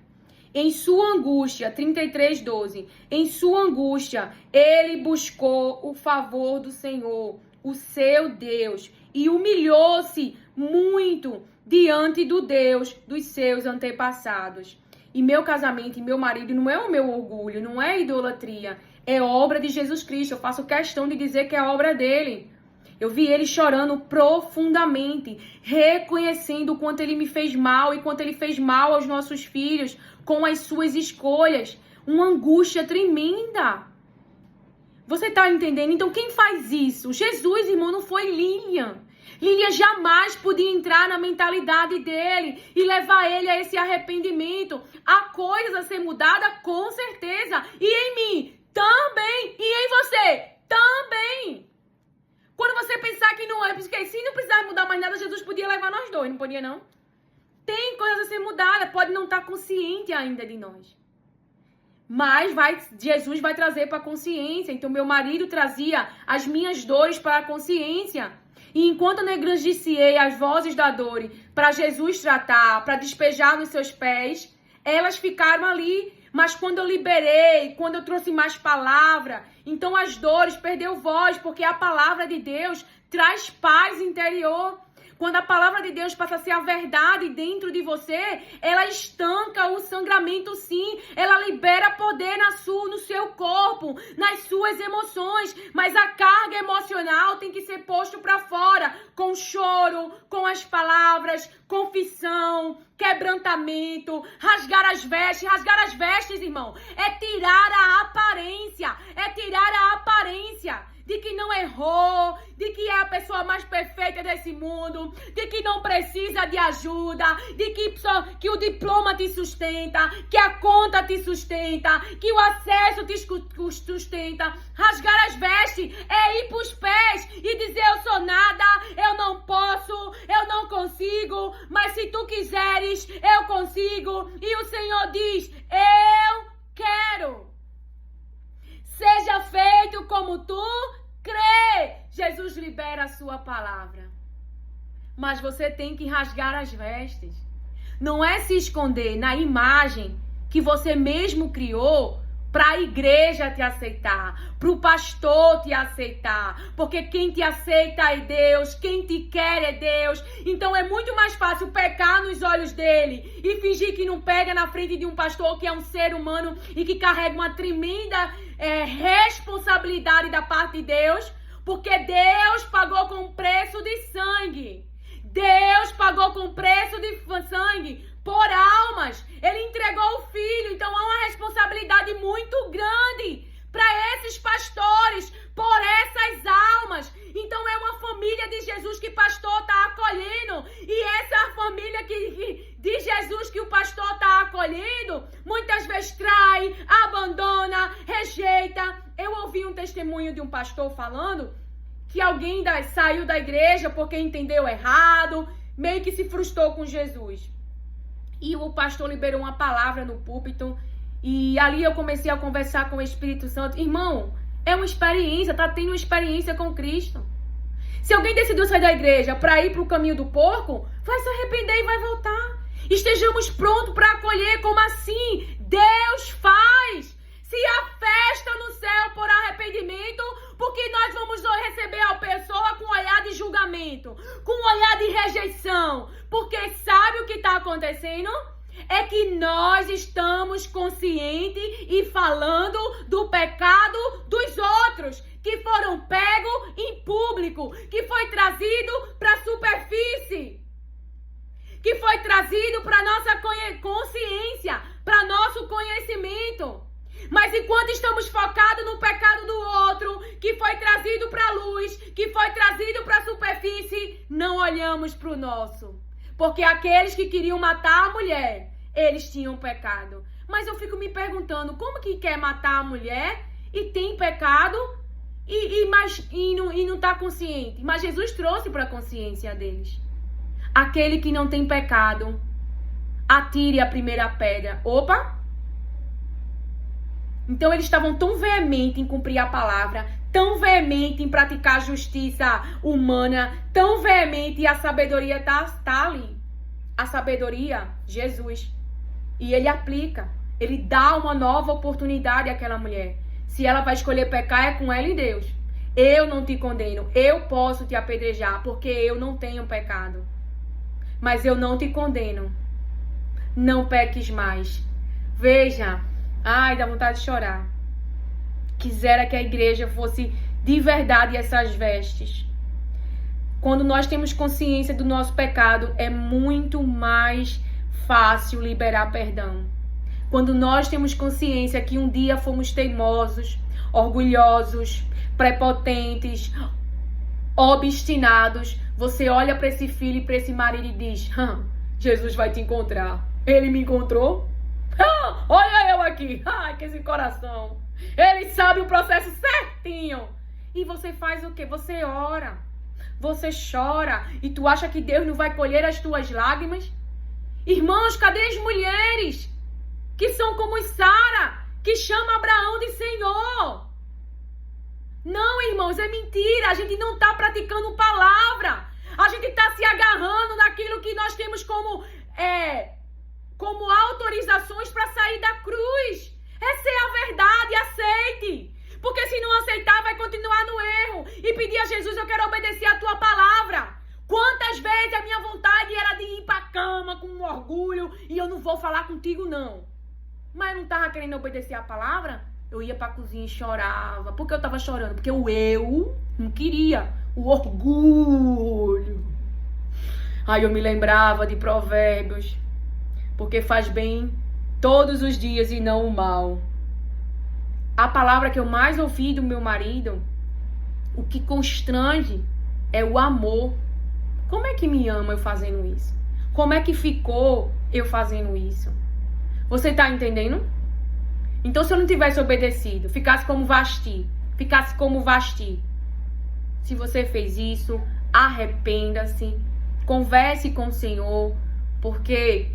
Em sua angústia, 33, 12. Em sua angústia, ele buscou o favor do Senhor, o seu Deus, e humilhou-se muito diante do Deus dos seus antepassados. E meu casamento e meu marido não é o meu orgulho, não é idolatria, é obra de Jesus Cristo. Eu faço questão de dizer que é obra dele. Eu vi ele chorando profundamente, reconhecendo o quanto ele me fez mal e quanto ele fez mal aos nossos filhos com as suas escolhas. Uma angústia tremenda. Você tá entendendo? Então quem faz isso? Jesus, irmão, não foi Lilian. Lilian jamais podia entrar na mentalidade dele e levar ele a esse arrependimento. Há coisas a ser mudada, com certeza. E em mim também. E em você também. Quando você pensar que não é, porque se não precisar mudar mais nada, Jesus podia levar nós dois, não podia não? Tem coisas a ser mudadas, pode não estar consciente ainda de nós. Mas Jesus vai trazer para a consciência. Então meu marido trazia as minhas dores para a consciência. E enquanto eu negligenciei as vozes da dor para Jesus tratar, para despejar nos seus pés, elas ficaram ali. Mas quando eu liberei, quando eu trouxe mais palavra, então as dores perdeu voz, porque a palavra de Deus traz paz interior. Quando a palavra de Deus passa a ser a verdade dentro de você, ela estanca o sangramento, sim. Ela libera poder no seu corpo, nas suas emoções. Mas a carga emocional tem que ser posto para fora, com choro, com as palavras, confissão, quebrantamento, rasgar as vestes. Rasgar as vestes, irmão, é tirar a aparência. De que não errou, de que é a pessoa mais perfeita desse mundo, de que não precisa de ajuda, de que o diploma te sustenta, que a conta te sustenta, que o acesso te sustenta. Rasgar as vestes é ir pros pés e dizer: eu sou nada, eu não posso, eu não consigo, mas se tu quiseres, eu consigo. E o Senhor diz: eu quero. Seja feito como tu crê. Jesus libera a sua palavra. mas você tem que rasgar as vestes. Não é se esconder na imagem que você mesmo criou para a igreja te aceitar, para o pastor te aceitar, porque quem te aceita é Deus, quem te quer é Deus. Então é muito mais fácil pecar nos olhos dele e fingir que não pega na frente de um pastor que é um ser humano e que carrega uma tremenda responsabilidade da parte de Deus, porque Deus pagou com preço de sangue. Deus pagou com preço de sangue por almas. Ele entregou o filho. Então há uma responsabilidade muito grande para esses pastores, por essas almas. Então é uma família de Jesus que o pastor está acolhendo. E essa família de Jesus que o pastor está acolhendo, muitas vezes trai, abandona, rejeita. Eu ouvi um testemunho de um pastor falando que alguém saiu da igreja porque entendeu errado, meio que se frustrou com Jesus. E o pastor liberou uma palavra no púlpito, e ali eu comecei a conversar com o Espírito Santo. Irmão, é uma experiência, tá tendo uma experiência com Cristo. Se alguém decidiu sair da igreja para ir para o caminho do porco, vai se arrepender e vai voltar. Estejamos prontos para acolher. Como assim? Deus faz. Se a festa no céu por arrependimento, porque nós vamos receber a pessoa com um olhar de julgamento, com um olhar de rejeição. Porque sabe o que está acontecendo? É que nós estamos conscientes e falando do pecado dos outros, que foram pegos em público, que foi trazido para a superfície, que foi trazido para nossa consciência, para nosso conhecimento. Mas enquanto estamos focados no pecado do outro, que foi trazido para a luz, que foi trazido para a superfície, não olhamos para o nosso. Porque aqueles que queriam matar a mulher, eles tinham pecado. Mas eu fico me perguntando, como que quer matar a mulher e tem pecado e não está consciente? Mas Jesus trouxe para a consciência deles. Aquele que não tem pecado, atire a primeira pedra. Opa! Então eles estavam tão veementes em cumprir a palavra, tão veemente em praticar a justiça humana, tão veemente, e a sabedoria está ali. A sabedoria, Jesus. E ele aplica, ele dá uma nova oportunidade àquela mulher. Se ela vai escolher pecar, é com ela e Deus. Eu não te condeno, eu posso te apedrejar, porque eu não tenho pecado. Mas eu não te condeno. Não peques mais. Veja, ai, dá vontade de chorar. Quisera que a igreja fosse de verdade essas vestes. Quando nós temos consciência do nosso pecado, é muito mais fácil liberar perdão. Quando nós temos consciência que um dia fomos teimosos, orgulhosos, prepotentes, obstinados, você olha para esse filho e para esse marido e diz: Jesus vai te encontrar. Ele me encontrou? Olha eu aqui. Ai, que esse coração. Ele sabe o processo certinho. E você faz o quê? Você ora. Você chora. E tu acha que Deus não vai colher as tuas lágrimas? Irmãos, cadê as mulheres que são como Sara, que chama Abraão de Senhor? Não, irmãos, é mentira. A gente não está praticando palavra. A gente está se agarrando naquilo que nós temos como autorizações para sair da cruz. Essa é a verdade, aceite. Porque se não aceitar, vai continuar no erro. E pedir a Jesus: eu quero obedecer a tua palavra. Quantas vezes a minha vontade era de ir para a cama com um orgulho e eu não vou falar contigo, não. Mas eu não estava querendo obedecer a palavra. Eu ia para a cozinha e chorava. Por que eu estava chorando? Porque o eu não queria. O orgulho. Aí eu me lembrava de Provérbios. Porque faz bem todos os dias e não o mal. A palavra que eu mais ouvi do meu marido, o que constrange é o amor. Como é que me ama eu fazendo isso? Como é que ficou eu fazendo isso? Você tá entendendo? Então, se eu não tivesse obedecido, ficasse como Vasti, se você fez isso, arrependa-se, converse com o Senhor, porque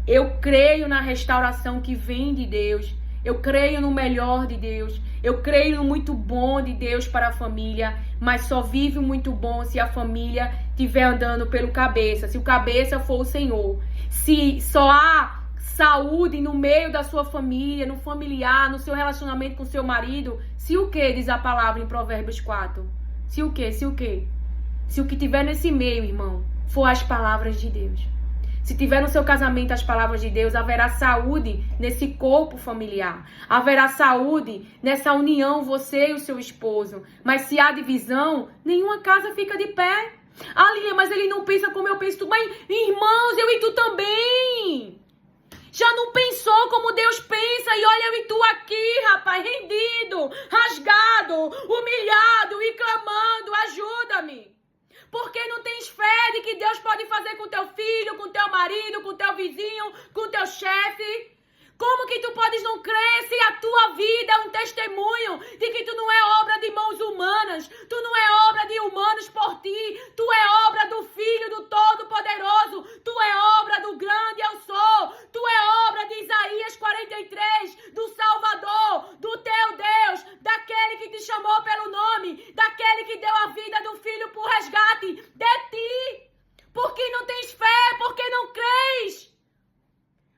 eu creio na restauração que vem de Deus. Eu creio no melhor de Deus. Eu creio no muito bom de Deus para a família. Mas só vive o muito bom se a família estiver andando pelo cabeça. Se o cabeça for o Senhor. Se só há saúde no meio da sua família, no familiar, no seu relacionamento com seu marido. Se o que diz a palavra em Provérbios 4? Se o que? Se o que? Se o que tiver nesse meio, irmão, for as palavras de Deus. Se tiver no seu casamento as palavras de Deus, haverá saúde nesse corpo familiar. Haverá saúde nessa união, você e o seu esposo. Mas se há divisão, nenhuma casa fica de pé. Ah, Lilian, mas ele não pensa como eu penso. Mas, irmãos, eu e tu também. Já não pensou como Deus pensa? E olha eu e tu aqui, rapaz, rendido, rasgado, humilhado e clamando, ajuda-me. Porque não tens fé de que Deus pode fazer com teu filho, com teu marido, com teu vizinho, com teu chefe? Como que tu podes não crer se a tua vida é um testemunho de que tu não é obra de mãos humanas, tu não é obra de humanos por ti, tu é obra do Filho do Todo-Poderoso, tu é obra do grande eu sou, tu é obra de Isaías 43, do Salvador, do teu Deus, daquele que te chamou pelo nome, daquele que deu a vida do Filho por resgate de ti. Por que não tens fé? Por que não crês?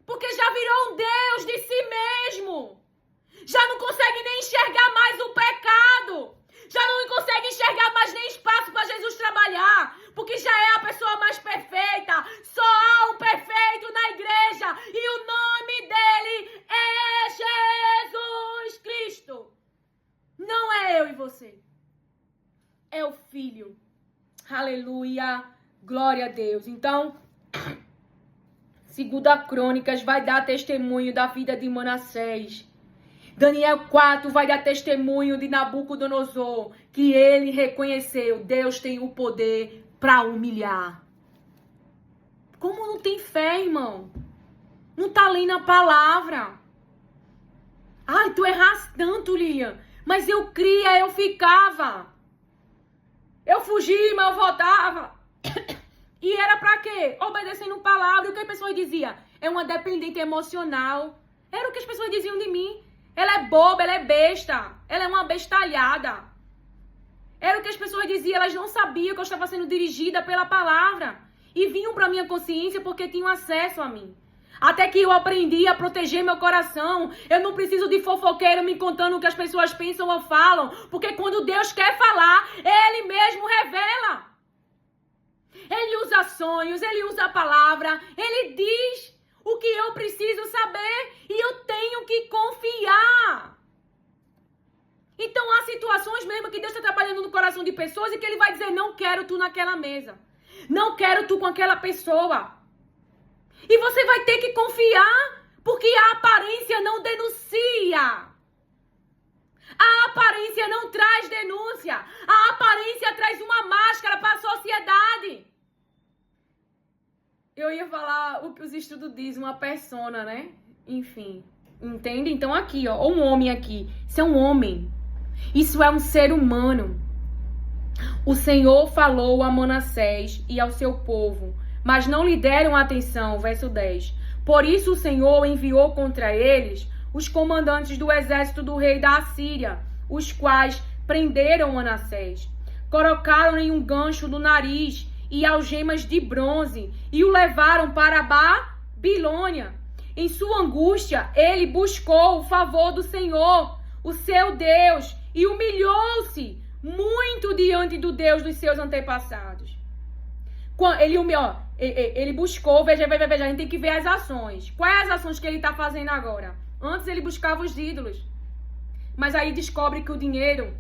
Porque já virou um Deus de si mesmo. Já não consegue nem enxergar mais o pecado. Já não consegue enxergar mais nem espaço para Jesus trabalhar. Porque já é a pessoa mais perfeita. Só há um perfeito na igreja. E o nome dele é Jesus Cristo. Não é eu e você. É o Filho. Aleluia. Glória a Deus. Então, Segunda Crônicas vai dar testemunho da vida de Manassés. Daniel 4 vai dar testemunho de Nabucodonosor, que ele reconheceu, Deus tem o poder para humilhar. Como não tem fé, irmão? Não tá lendo a palavra. Ai, tu erraste tanto, Lilian. Mas eu cria, eu ficava. Eu fugi, mas eu voltava. E era pra quê? Obedecendo palavra. E o que as pessoas diziam? É uma dependente emocional. Era o que as pessoas diziam de mim. Ela é boba, ela é besta. Ela é uma bestalhada. Era o que as pessoas diziam. Elas não sabiam que eu estava sendo dirigida pela palavra. E vinham pra minha consciência porque tinham acesso a mim. Até que eu aprendi a proteger meu coração. Eu não preciso de fofoqueiro me contando o que as pessoas pensam ou falam. Porque quando Deus quer falar, Ele mesmo revela. Ele usa sonhos, Ele usa a palavra, Ele diz o que eu preciso saber e eu tenho que confiar. Então há situações mesmo que Deus está trabalhando no coração de pessoas e que Ele vai dizer, não quero tu naquela mesa, não quero tu com aquela pessoa. E você vai ter que confiar, porque a aparência não denuncia. A aparência não traz denúncia. A aparência traz uma máscara para a sociedade. Eu ia falar o que os estudos dizem, uma persona, né? Enfim, entende? Então aqui, ó, um homem aqui. Isso é um homem. Isso é um ser humano. O Senhor falou a Manassés e ao seu povo, mas não lhe deram atenção. Verso 10. Por isso o Senhor enviou contra eles os comandantes do exército do rei da Assíria, os quais prenderam Manassés, colocaram-lhe um gancho no nariz e algemas de bronze e o levaram para a Babilônia. Em sua angústia, ele buscou o favor do Senhor, o seu Deus, e humilhou-se muito diante do Deus dos seus antepassados. Ele buscou, veja, a gente tem que ver as ações. Quais as ações que ele está fazendo agora? Antes ele buscava os ídolos. Mas aí descobre que o dinheiro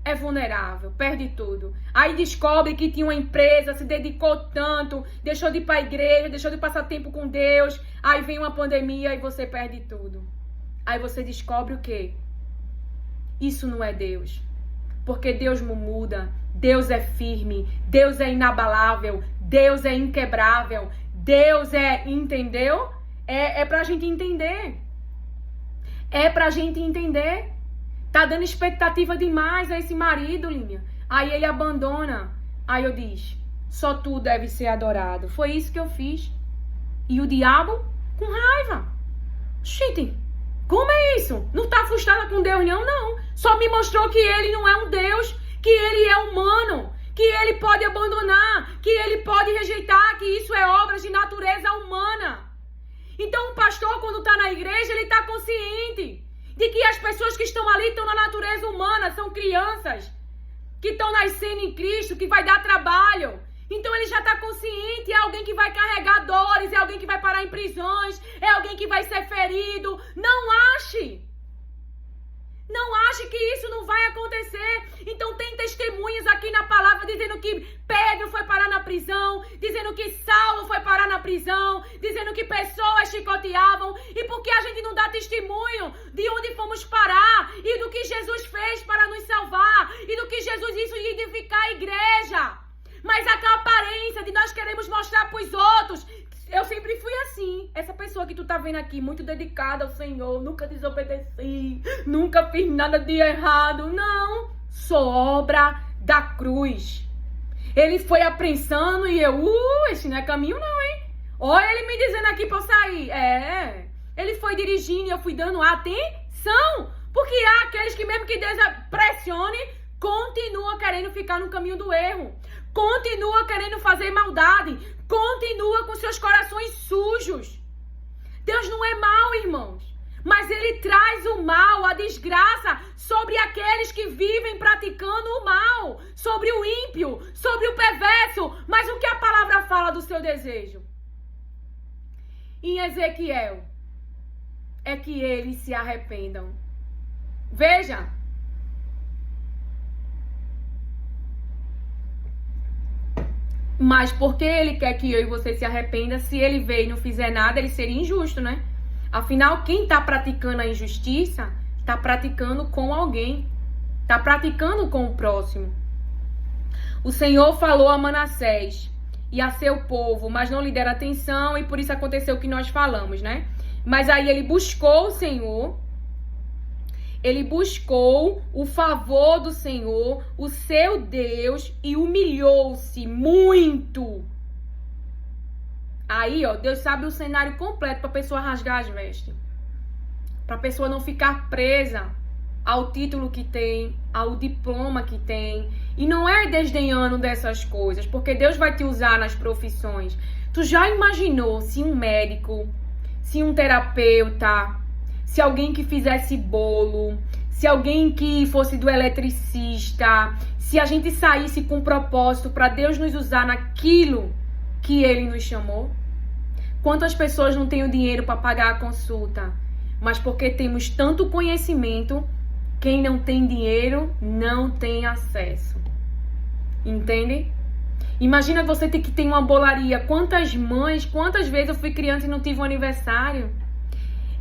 é vulnerável, perde tudo. Aí descobre que tinha uma empresa, se dedicou tanto, deixou de ir para a igreja, deixou de passar tempo com Deus. Aí vem uma pandemia e você perde tudo. Aí você descobre o quê? Isso não é Deus. Porque Deus não muda, Deus é firme, Deus é inabalável, Deus é inquebrável, Deus é, entendeu? É pra gente entender. É pra gente entender. Tá dando expectativa demais a esse marido, Línia. Aí ele abandona. Aí eu diz, só tu deve ser adorado. Foi isso que eu fiz. E o diabo com raiva. Gente, Como é isso? Não tá frustrada com Deus, não? Não. Só me mostrou que ele não é um Deus, que ele é humano, que ele pode abandonar, que ele pode rejeitar, que isso é obra de natureza humana. Então o pastor, quando está na igreja, ele está consciente de que as pessoas que estão ali estão na natureza humana, são crianças que estão nascendo em Cristo, que vai dar trabalho. Então ele já está consciente, é alguém que vai carregar dores, é alguém que vai parar em prisões, é alguém que vai ser ferido. Não ache que isso não vai acontecer. Então tem testemunhas aqui na palavra dizendo que Pedro foi parar na prisão, dizendo que Saulo foi parar na prisão, dizendo que pessoas chicoteavam. E por que a gente não dá testemunho de onde fomos parar e do que Jesus fez para nos salvar e do que Jesus hizo de edificar a igreja? Mas aquela aparência de nós queremos mostrar para os outros. Eu sempre fui assim. Essa pessoa que tu tá vendo aqui, muito dedicada ao Senhor, nunca desobedeci, nunca fiz nada de errado. Não, sou obra da cruz. Ele foi aprensando e eu, esse não é caminho não, hein? Olha ele me dizendo aqui pra eu sair. Ele foi dirigindo e eu fui dando atenção. Porque há aqueles que mesmo que Deus pressione, continua querendo ficar no caminho do erro. Continua querendo fazer maldade. Continua com seus corações sujos. Deus não é mau, irmãos. Mas Ele traz o mal, a desgraça, sobre aqueles que vivem praticando o mal. Sobre o ímpio, sobre o perverso. Mas o que a palavra fala do seu desejo? Em Ezequiel, é que eles se arrependam. Veja. Mas por que ele quer que eu e você se arrependa? Se ele veio e não fizer nada, ele seria injusto, né? Afinal, quem está praticando a injustiça, está praticando com alguém. Está praticando com o próximo. O Senhor falou a Manassés e a seu povo, mas não lhe deram atenção e por isso aconteceu o que nós falamos, né? Mas aí ele buscou o Senhor. Ele buscou o favor do Senhor, o seu Deus, e humilhou-se muito. Aí, ó, Deus sabe o cenário completo para a pessoa rasgar as vestes. Para a pessoa não ficar presa ao título que tem, ao diploma que tem. E não é desdenhando dessas coisas, porque Deus vai te usar nas profissões. Tu já imaginou se um médico, se um terapeuta, se alguém que fizesse bolo, se alguém que fosse do eletricista, se a gente saísse com propósito para Deus nos usar naquilo que Ele nos chamou? Quantas pessoas não têm o dinheiro para pagar a consulta? Mas porque temos tanto conhecimento, quem não tem dinheiro não tem acesso. Entende? Imagina você ter que ter uma bolaria. Quantas mães, quantas vezes eu fui criança e não tive um aniversário?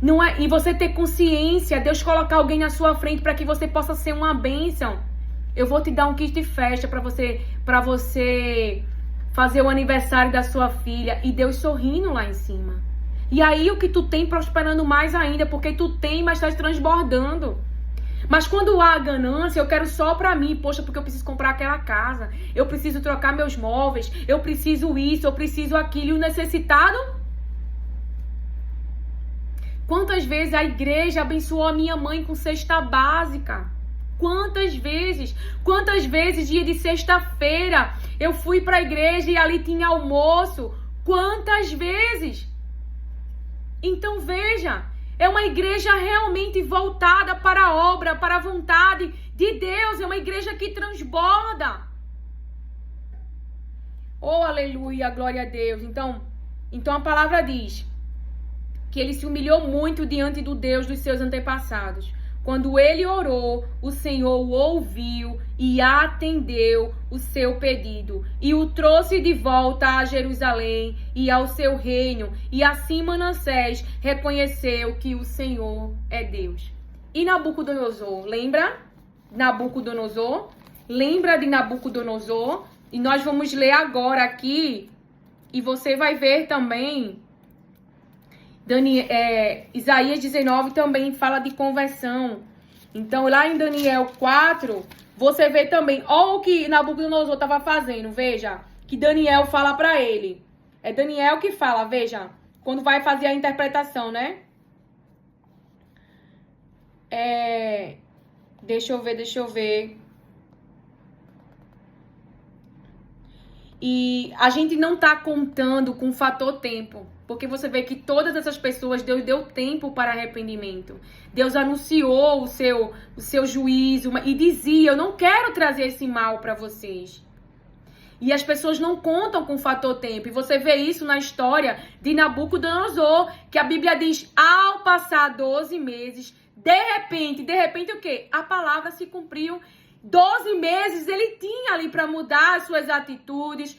Não é, e você ter consciência, Deus colocar alguém na sua frente para que você possa ser uma bênção. Eu vou te dar um kit de festa para você fazer o aniversário da sua filha e Deus sorrindo lá em cima. E aí o que tu tem prosperando mais ainda, porque tu tem, mas estás transbordando. Mas quando há ganância, eu quero só pra mim. Poxa, porque eu preciso comprar aquela casa, eu preciso trocar meus móveis, eu preciso isso, eu preciso aquilo. E o necessitado? Quantas vezes a igreja abençoou a minha mãe com cesta básica? Quantas vezes? Quantas vezes, dia de sexta-feira, eu fui para a igreja e ali tinha almoço? Quantas vezes? Então veja, é uma igreja realmente voltada para a obra, para a vontade de Deus. É uma igreja que transborda. Oh, aleluia, glória a Deus. Então a palavra diz que ele se humilhou muito diante do Deus dos seus antepassados. Quando ele orou, o Senhor o ouviu e atendeu o seu pedido. E o trouxe de volta a Jerusalém e ao seu reino. E assim Manassés reconheceu que o Senhor é Deus. E Nabucodonosor, lembra? Nabucodonosor? Lembra de Nabucodonosor? E nós vamos ler agora aqui. E você vai ver também... Isaías 19 também fala de conversão. Então, lá em Daniel 4, você vê também, olha o que Nabucodonosor estava fazendo, veja, que Daniel fala para ele. É Daniel que fala, veja, quando vai fazer a interpretação, né? Deixa eu ver. E a gente não tá contando com o fator tempo. Porque você vê que todas essas pessoas, Deus deu tempo para arrependimento. Deus anunciou o seu juízo e dizia, eu não quero trazer esse mal para vocês. E as pessoas não contam com o fator tempo. E você vê isso na história de Nabucodonosor, que a Bíblia diz, ao passar 12 meses, de repente o quê? A palavra se cumpriu. 12 meses ele tinha ali para mudar as suas atitudes,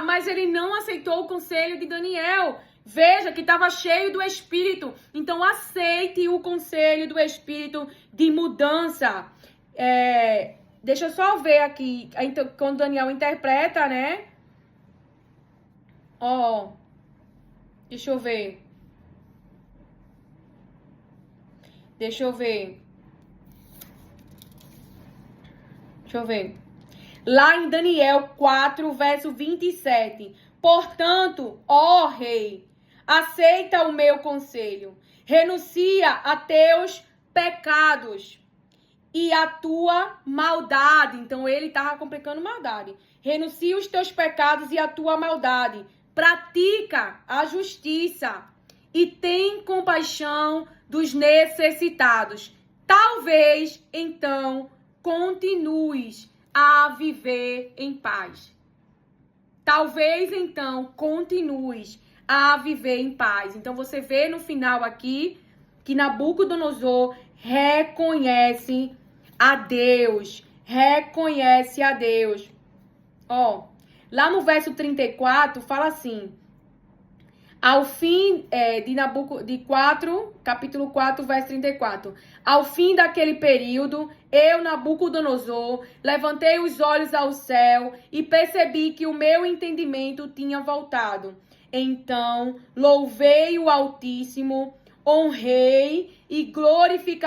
mas ele não aceitou o conselho de Daniel. Veja que estava cheio do Espírito. Então aceite o conselho do Espírito de mudança. Deixa eu só ver aqui, quando Daniel interpreta, né? Deixa eu ver. Lá em Daniel 4, verso 27. Portanto, ó rei, aceita o meu conselho. Renuncia a teus pecados e a tua maldade. Então, ele estava complicando maldade. Renuncia os teus pecados e a tua maldade. Pratica a justiça e tem compaixão dos necessitados. Talvez, então, continues a viver em paz. Talvez, então, continues a viver em paz. Então, você vê no final aqui que Nabucodonosor reconhece a Deus. Lá no verso 34, fala assim... Ao fim capítulo 4, verso 34. Ao fim daquele período, eu, Nabucodonosor, levantei os olhos ao céu e percebi que o meu entendimento tinha voltado. Então, louvei o Altíssimo, honrei e glorifiquei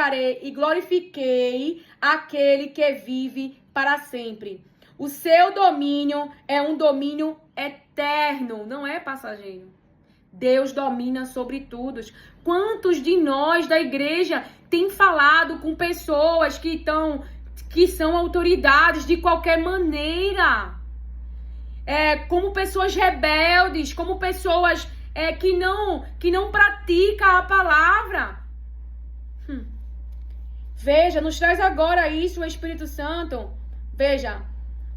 aquele que vive para sempre. O seu domínio é um domínio eterno, não é passageiro. Deus domina sobre tudo. Quantos de nós da igreja tem falado com pessoas que são autoridades de qualquer maneira? Como pessoas rebeldes, como pessoas que não praticam a palavra. Veja, nos traz agora isso o Espírito Santo. Veja,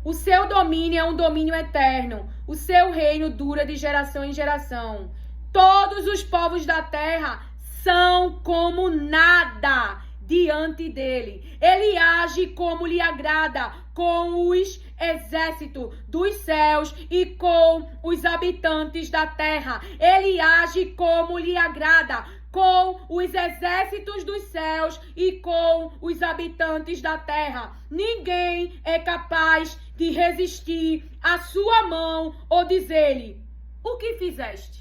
o seu domínio é um domínio eterno. O seu reino dura de geração em geração. Todos os povos da terra são como nada diante dele. Ele age como lhe agrada com os exércitos dos céus e com os habitantes da terra. Ele age como lhe agrada com os exércitos dos céus e com os habitantes da terra. Ninguém é capaz de resistir à sua mão ou dizer-lhe, o que fizeste?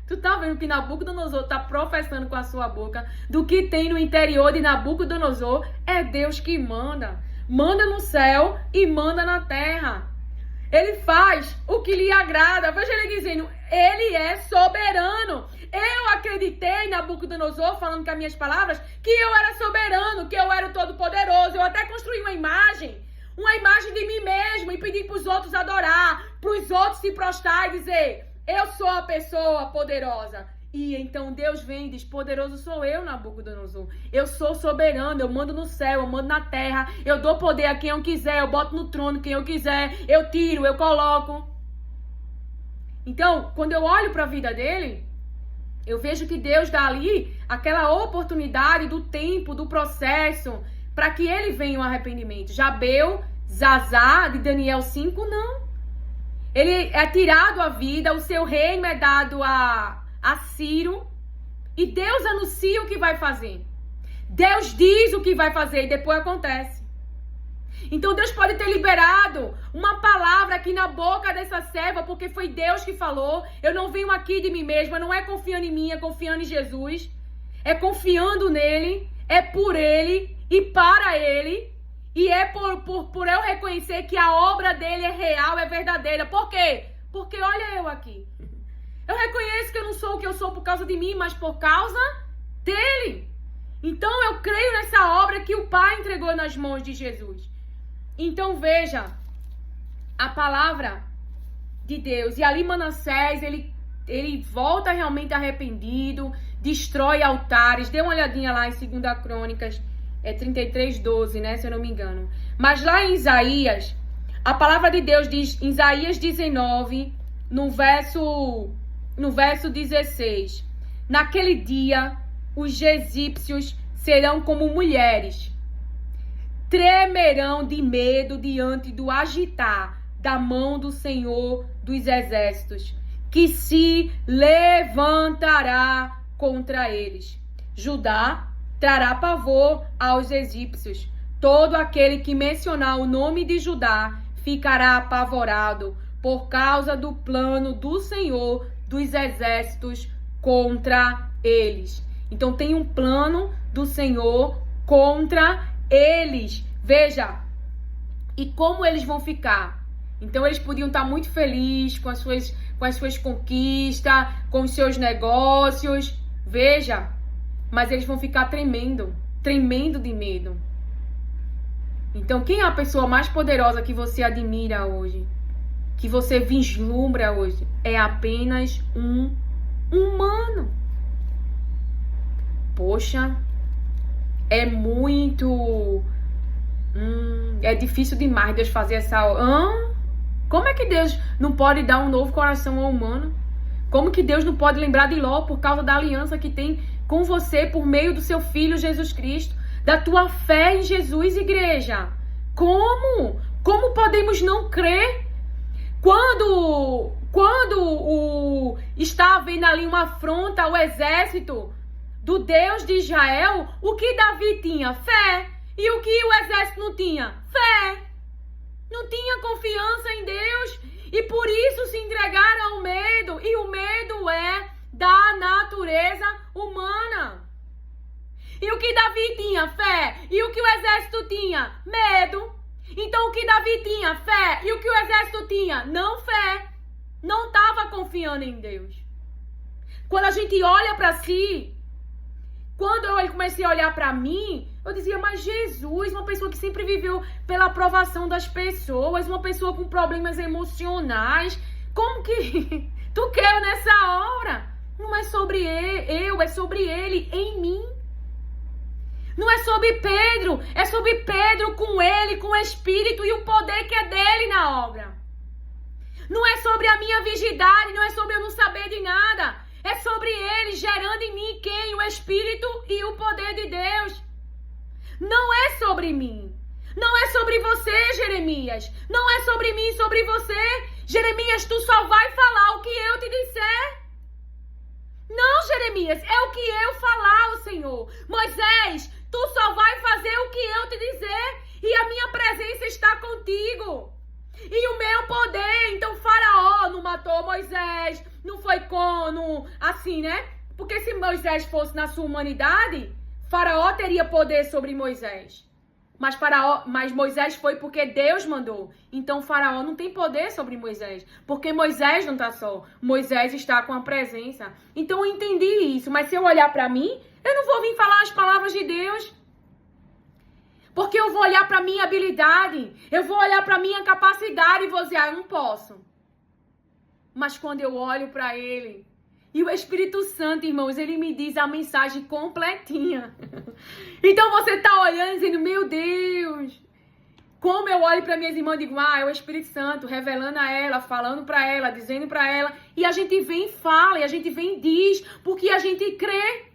Tu tá vendo que Nabucodonosor tá professando com a sua boca do que tem no interior de Nabucodonosor? É Deus que manda. Manda no céu e manda na terra. Ele faz o que lhe agrada. Veja ele dizendo, ele é soberano. Eu acreditei em Nabucodonosor, falando com as minhas palavras, que eu era soberano, que eu era o todo-poderoso. Eu até construí uma imagem de mim mesmo e pedi para os outros adorar, para os outros se prostrar e dizer, eu sou a pessoa poderosa. E então Deus vem e diz, poderoso sou eu, Nabucodonosor. Eu sou soberano, eu mando no céu, eu mando na terra, eu dou poder a quem eu quiser, eu boto no trono quem eu quiser, eu tiro, eu coloco. Então, quando eu olho para a vida dele, eu vejo que Deus dá ali aquela oportunidade do tempo, do processo, para que ele venha o arrependimento. Jabel, Zazá, de Daniel 5, não. Ele é tirado a vida, o seu reino é dado a Ciro, e Deus anuncia o que vai fazer. Deus diz o que vai fazer e depois acontece. Então Deus pode ter liberado uma palavra aqui na boca dessa serva, porque foi Deus que falou. Eu não venho aqui de mim mesma, não é confiando em mim, é confiando em Jesus. É confiando nele, é por ele e para ele. E é por eu reconhecer que a obra dele é real, é verdadeira. Por quê? Porque olha eu aqui. Eu reconheço que eu não sou o que eu sou por causa de mim, mas por causa dele. Então eu creio nessa obra que o Pai entregou nas mãos de Jesus. Então veja a palavra de Deus. E ali Manassés, ele volta realmente arrependido, destrói altares. Dê uma olhadinha lá em 2 Crônicas 33:12, né, se eu não me engano. Mas lá em Isaías, a palavra de Deus diz, em Isaías 19, no verso 16, naquele dia os egípcios serão como mulheres, tremerão de medo diante do agitar da mão do Senhor dos Exércitos, que se levantará contra eles. Judá trará pavor aos egípcios. Todo aquele que mencionar o nome de Judá ficará apavorado por causa do plano do Senhor dos Exércitos contra eles. Então tem um plano do Senhor contra eles. Veja, e como eles vão ficar? Então eles podiam estar muito felizes com as suas conquistas, com os seus negócios. Veja, mas eles vão ficar tremendo de medo. Então quem é a pessoa mais poderosa que você admira hoje? Que você vislumbra hoje? É apenas um humano. Poxa, é muito... é difícil demais Deus fazer essa... Como é que Deus não pode dar um novo coração ao humano? Como que Deus não pode lembrar de Ló por causa da aliança que tem com você por meio do seu Filho Jesus Cristo? Da tua fé em Jesus, igreja. Como? Como podemos não crer? Quando está havendo ali uma afronta ao exército do Deus de Israel, o que Davi tinha? Fé. E o que o exército não tinha? Fé. Não tinha confiança em Deus. E por isso se entregaram ao medo. E o medo é da natureza humana. E o que Davi tinha? Fé. E o que o exército tinha? Medo. Então o que Davi tinha? Fé. E o que o exército tinha? Não fé. Não estava confiando em Deus. Quando a gente olha para si, quando eu comecei a olhar para mim, eu dizia, mas Jesus, uma pessoa que sempre viveu pela aprovação das pessoas, uma pessoa com problemas emocionais, como que tu quer nessa hora? Não é sobre eu, é sobre ele em mim. Não é sobre Pedro, é sobre Pedro com ele, com o Espírito e o poder que é dele na obra. Não é sobre a minha virgindade, não é sobre eu não saber de nada. É sobre ele gerando em mim quem? O Espírito e o poder de Deus. Não é sobre mim. Não é sobre você, Jeremias. Não é sobre mim, sobre você. Jeremias, tu só vai falar o que eu te disser. Não, Jeremias, é o que eu falar, o Senhor. Moisés, tu só vai fazer o que eu te dizer. E a minha presença está contigo. E o meu poder. Então Faraó não matou Moisés. Não foi assim, né? Porque se Moisés fosse na sua humanidade, Faraó teria poder sobre Moisés. Mas Moisés foi porque Deus mandou. Então Faraó não tem poder sobre Moisés. Porque Moisés não está só. Moisés está com a presença. Então eu entendi isso. Mas se eu olhar para mim, eu não vou vir falar as palavras de Deus. Porque eu vou olhar para minha habilidade. Eu vou olhar para minha capacidade e vou dizer, eu não posso. Mas quando eu olho para ele... E o Espírito Santo, irmãos, ele me diz a mensagem completinha. Então você tá olhando dizendo, meu Deus. Como eu olho para minhas irmãs e digo, é o Espírito Santo revelando a ela, falando para ela, dizendo para ela. E a gente vem e fala, e a gente vem e diz, porque a gente crê.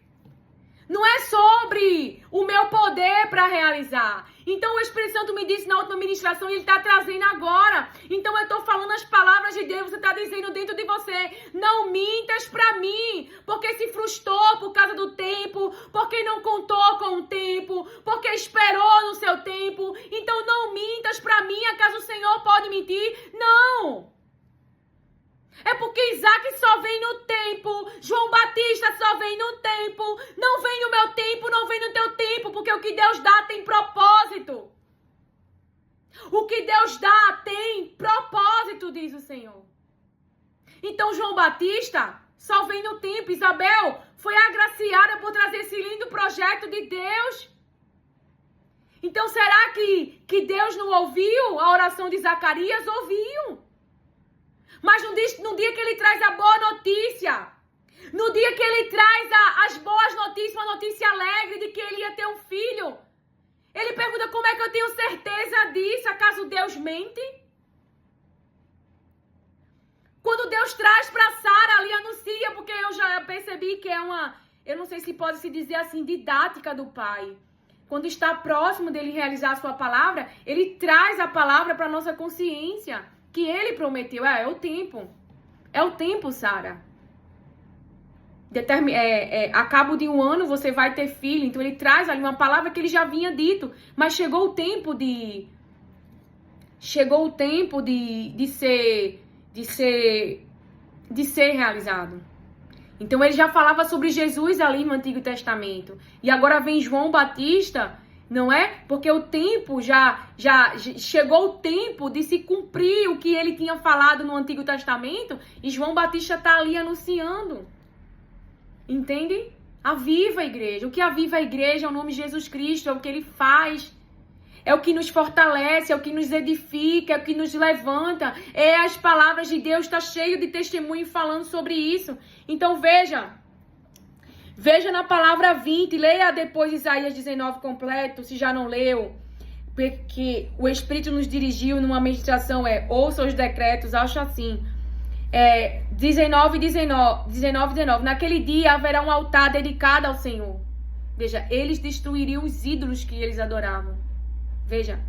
Não é sobre o meu poder para realizar. Então o Espírito Santo me disse na última ministração e ele está trazendo agora. Então eu estou falando as palavras de Deus, você está dizendo dentro de você. Não mintas para mim, porque se frustrou por causa do tempo, porque não contou com o tempo, porque esperou no seu tempo. Então não mintas para mim, acaso o Senhor pode mentir? Não! É porque Isaac só vem no tempo, João Batista só vem no tempo, não vem no meu tempo, não vem no teu tempo, porque o que Deus dá tem propósito. O que Deus dá tem propósito, diz o Senhor. Então João Batista só vem no tempo, Isabel foi agraciada por trazer esse lindo projeto de Deus. Então será que Deus não ouviu a oração de Zacarias? Ouviu. Mas no dia que ele traz a boa notícia, no dia que ele traz as boas notícias, uma notícia alegre de que ele ia ter um filho, ele pergunta: como é que eu tenho certeza disso? Acaso Deus mente? Quando Deus traz para Sara ali, anuncia, porque eu já percebi que é uma, eu não sei se pode se dizer assim, didática do pai. Quando está próximo dele realizar a sua palavra, ele traz a palavra para nossa consciência, que ele prometeu. É o tempo. É o tempo, Sara. A cabo de 1 ano você vai ter filho. Então ele traz ali uma palavra que ele já vinha dito. Mas chegou o tempo de ser realizado. Então ele já falava sobre Jesus ali no Antigo Testamento. E agora vem João Batista, não é? Porque o tempo já chegou o tempo de se cumprir o que ele tinha falado no Antigo Testamento. E João Batista está ali anunciando. Entende? Aviva a igreja. O que aviva a igreja é o nome de Jesus Cristo, é o que ele faz. É o que nos fortalece, é o que nos edifica, é o que nos levanta. É as palavras de Deus, está cheio de testemunho falando sobre isso. Então veja na palavra 20, leia depois Isaías 19 completo, se já não leu. Porque o Espírito nos dirigiu numa meditação, ouça os decretos, acho assim. 19. Naquele dia haverá um altar dedicado ao Senhor. Veja, eles destruiriam os ídolos que eles adoravam. Veja,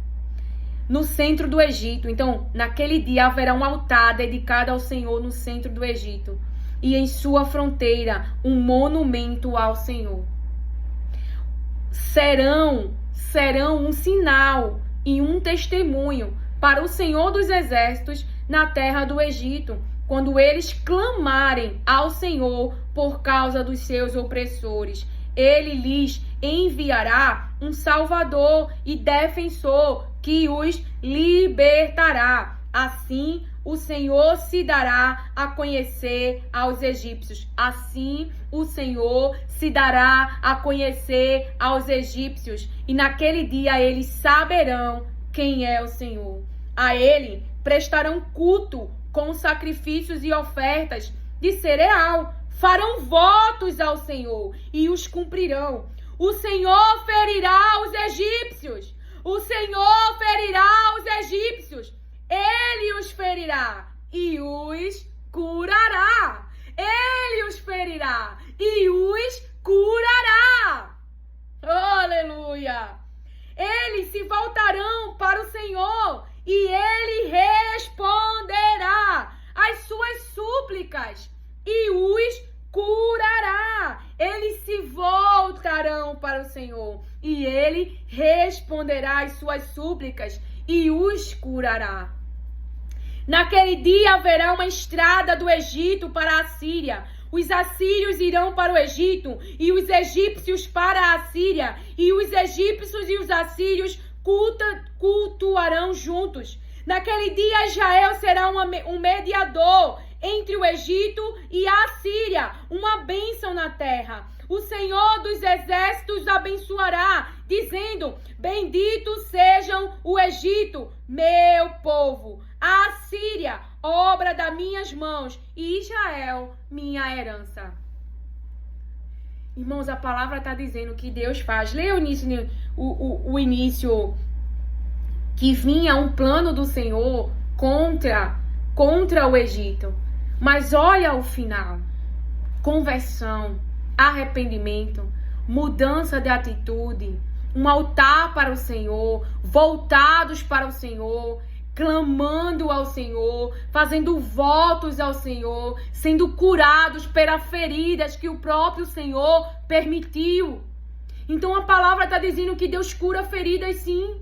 no centro do Egito. Então, naquele dia haverá um altar dedicado ao Senhor no centro do Egito. E em sua fronteira, um monumento ao Senhor. Serão um sinal e um testemunho para o Senhor dos Exércitos na terra do Egito, quando eles clamarem ao Senhor por causa dos seus opressores. Ele lhes enviará um Salvador e defensor que os libertará. Assim, o Senhor se dará a conhecer aos egípcios. Assim, o Senhor se dará a conhecer aos egípcios. E naquele dia eles saberão quem é o Senhor. A ele prestarão culto com sacrifícios e ofertas de cereal. Farão votos ao Senhor e os cumprirão. O Senhor ferirá os egípcios. O Senhor ferirá os egípcios. Ele os ferirá e os curará. Ele os ferirá e os curará. Aleluia! Eles se voltarão para o Senhor e Ele responderá às suas súplicas e os curará. Eles se voltarão para o Senhor e Ele responderá às suas súplicas e os curará. Naquele dia haverá uma estrada do Egito para a Síria. Os assírios irão para o Egito e os egípcios para a Síria. E os egípcios e os assírios cultuarão juntos. Naquele dia Israel será um mediador entre o Egito e a Síria, uma bênção na terra. O Senhor dos exércitos abençoará, dizendo: bendito sejam o Egito, meu povo, a Síria, obra das minhas mãos, e Israel, minha herança. Irmãos, a palavra está dizendo que Deus faz. Leia o início, que vinha um plano do Senhor contra o Egito. Mas olha o final: conversão, arrependimento, mudança de atitude, um altar para o Senhor, voltados para o Senhor, clamando ao Senhor, fazendo votos ao Senhor, sendo curados pelas feridas que o próprio Senhor permitiu. Então a palavra está dizendo que Deus cura feridas, sim.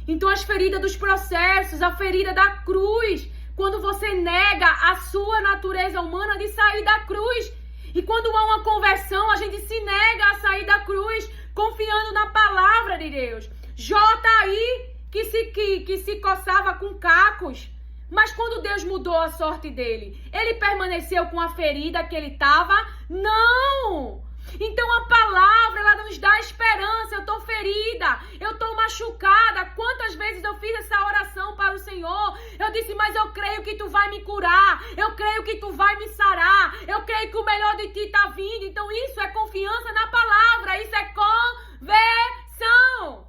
Então as feridas dos processos, a ferida da cruz, quando você nega a sua natureza humana de sair da cruz. E quando há uma conversão, a gente se nega a sair da cruz, confiando na palavra de Deus. Jó tá aí, que se coçava com cacos. Mas quando Deus mudou a sorte dele, ele permaneceu com a ferida que ele estava? Não! Então a palavra, ela nos dá esperança. Eu tô ferida, eu tô machucada. Quantas vezes eu fiz essa oração para o Senhor? Eu disse, mas eu creio que tu vai me curar, eu creio que tu vai me sarar, eu creio que o melhor de ti tá vindo. Então isso é confiança na palavra, isso é conversão.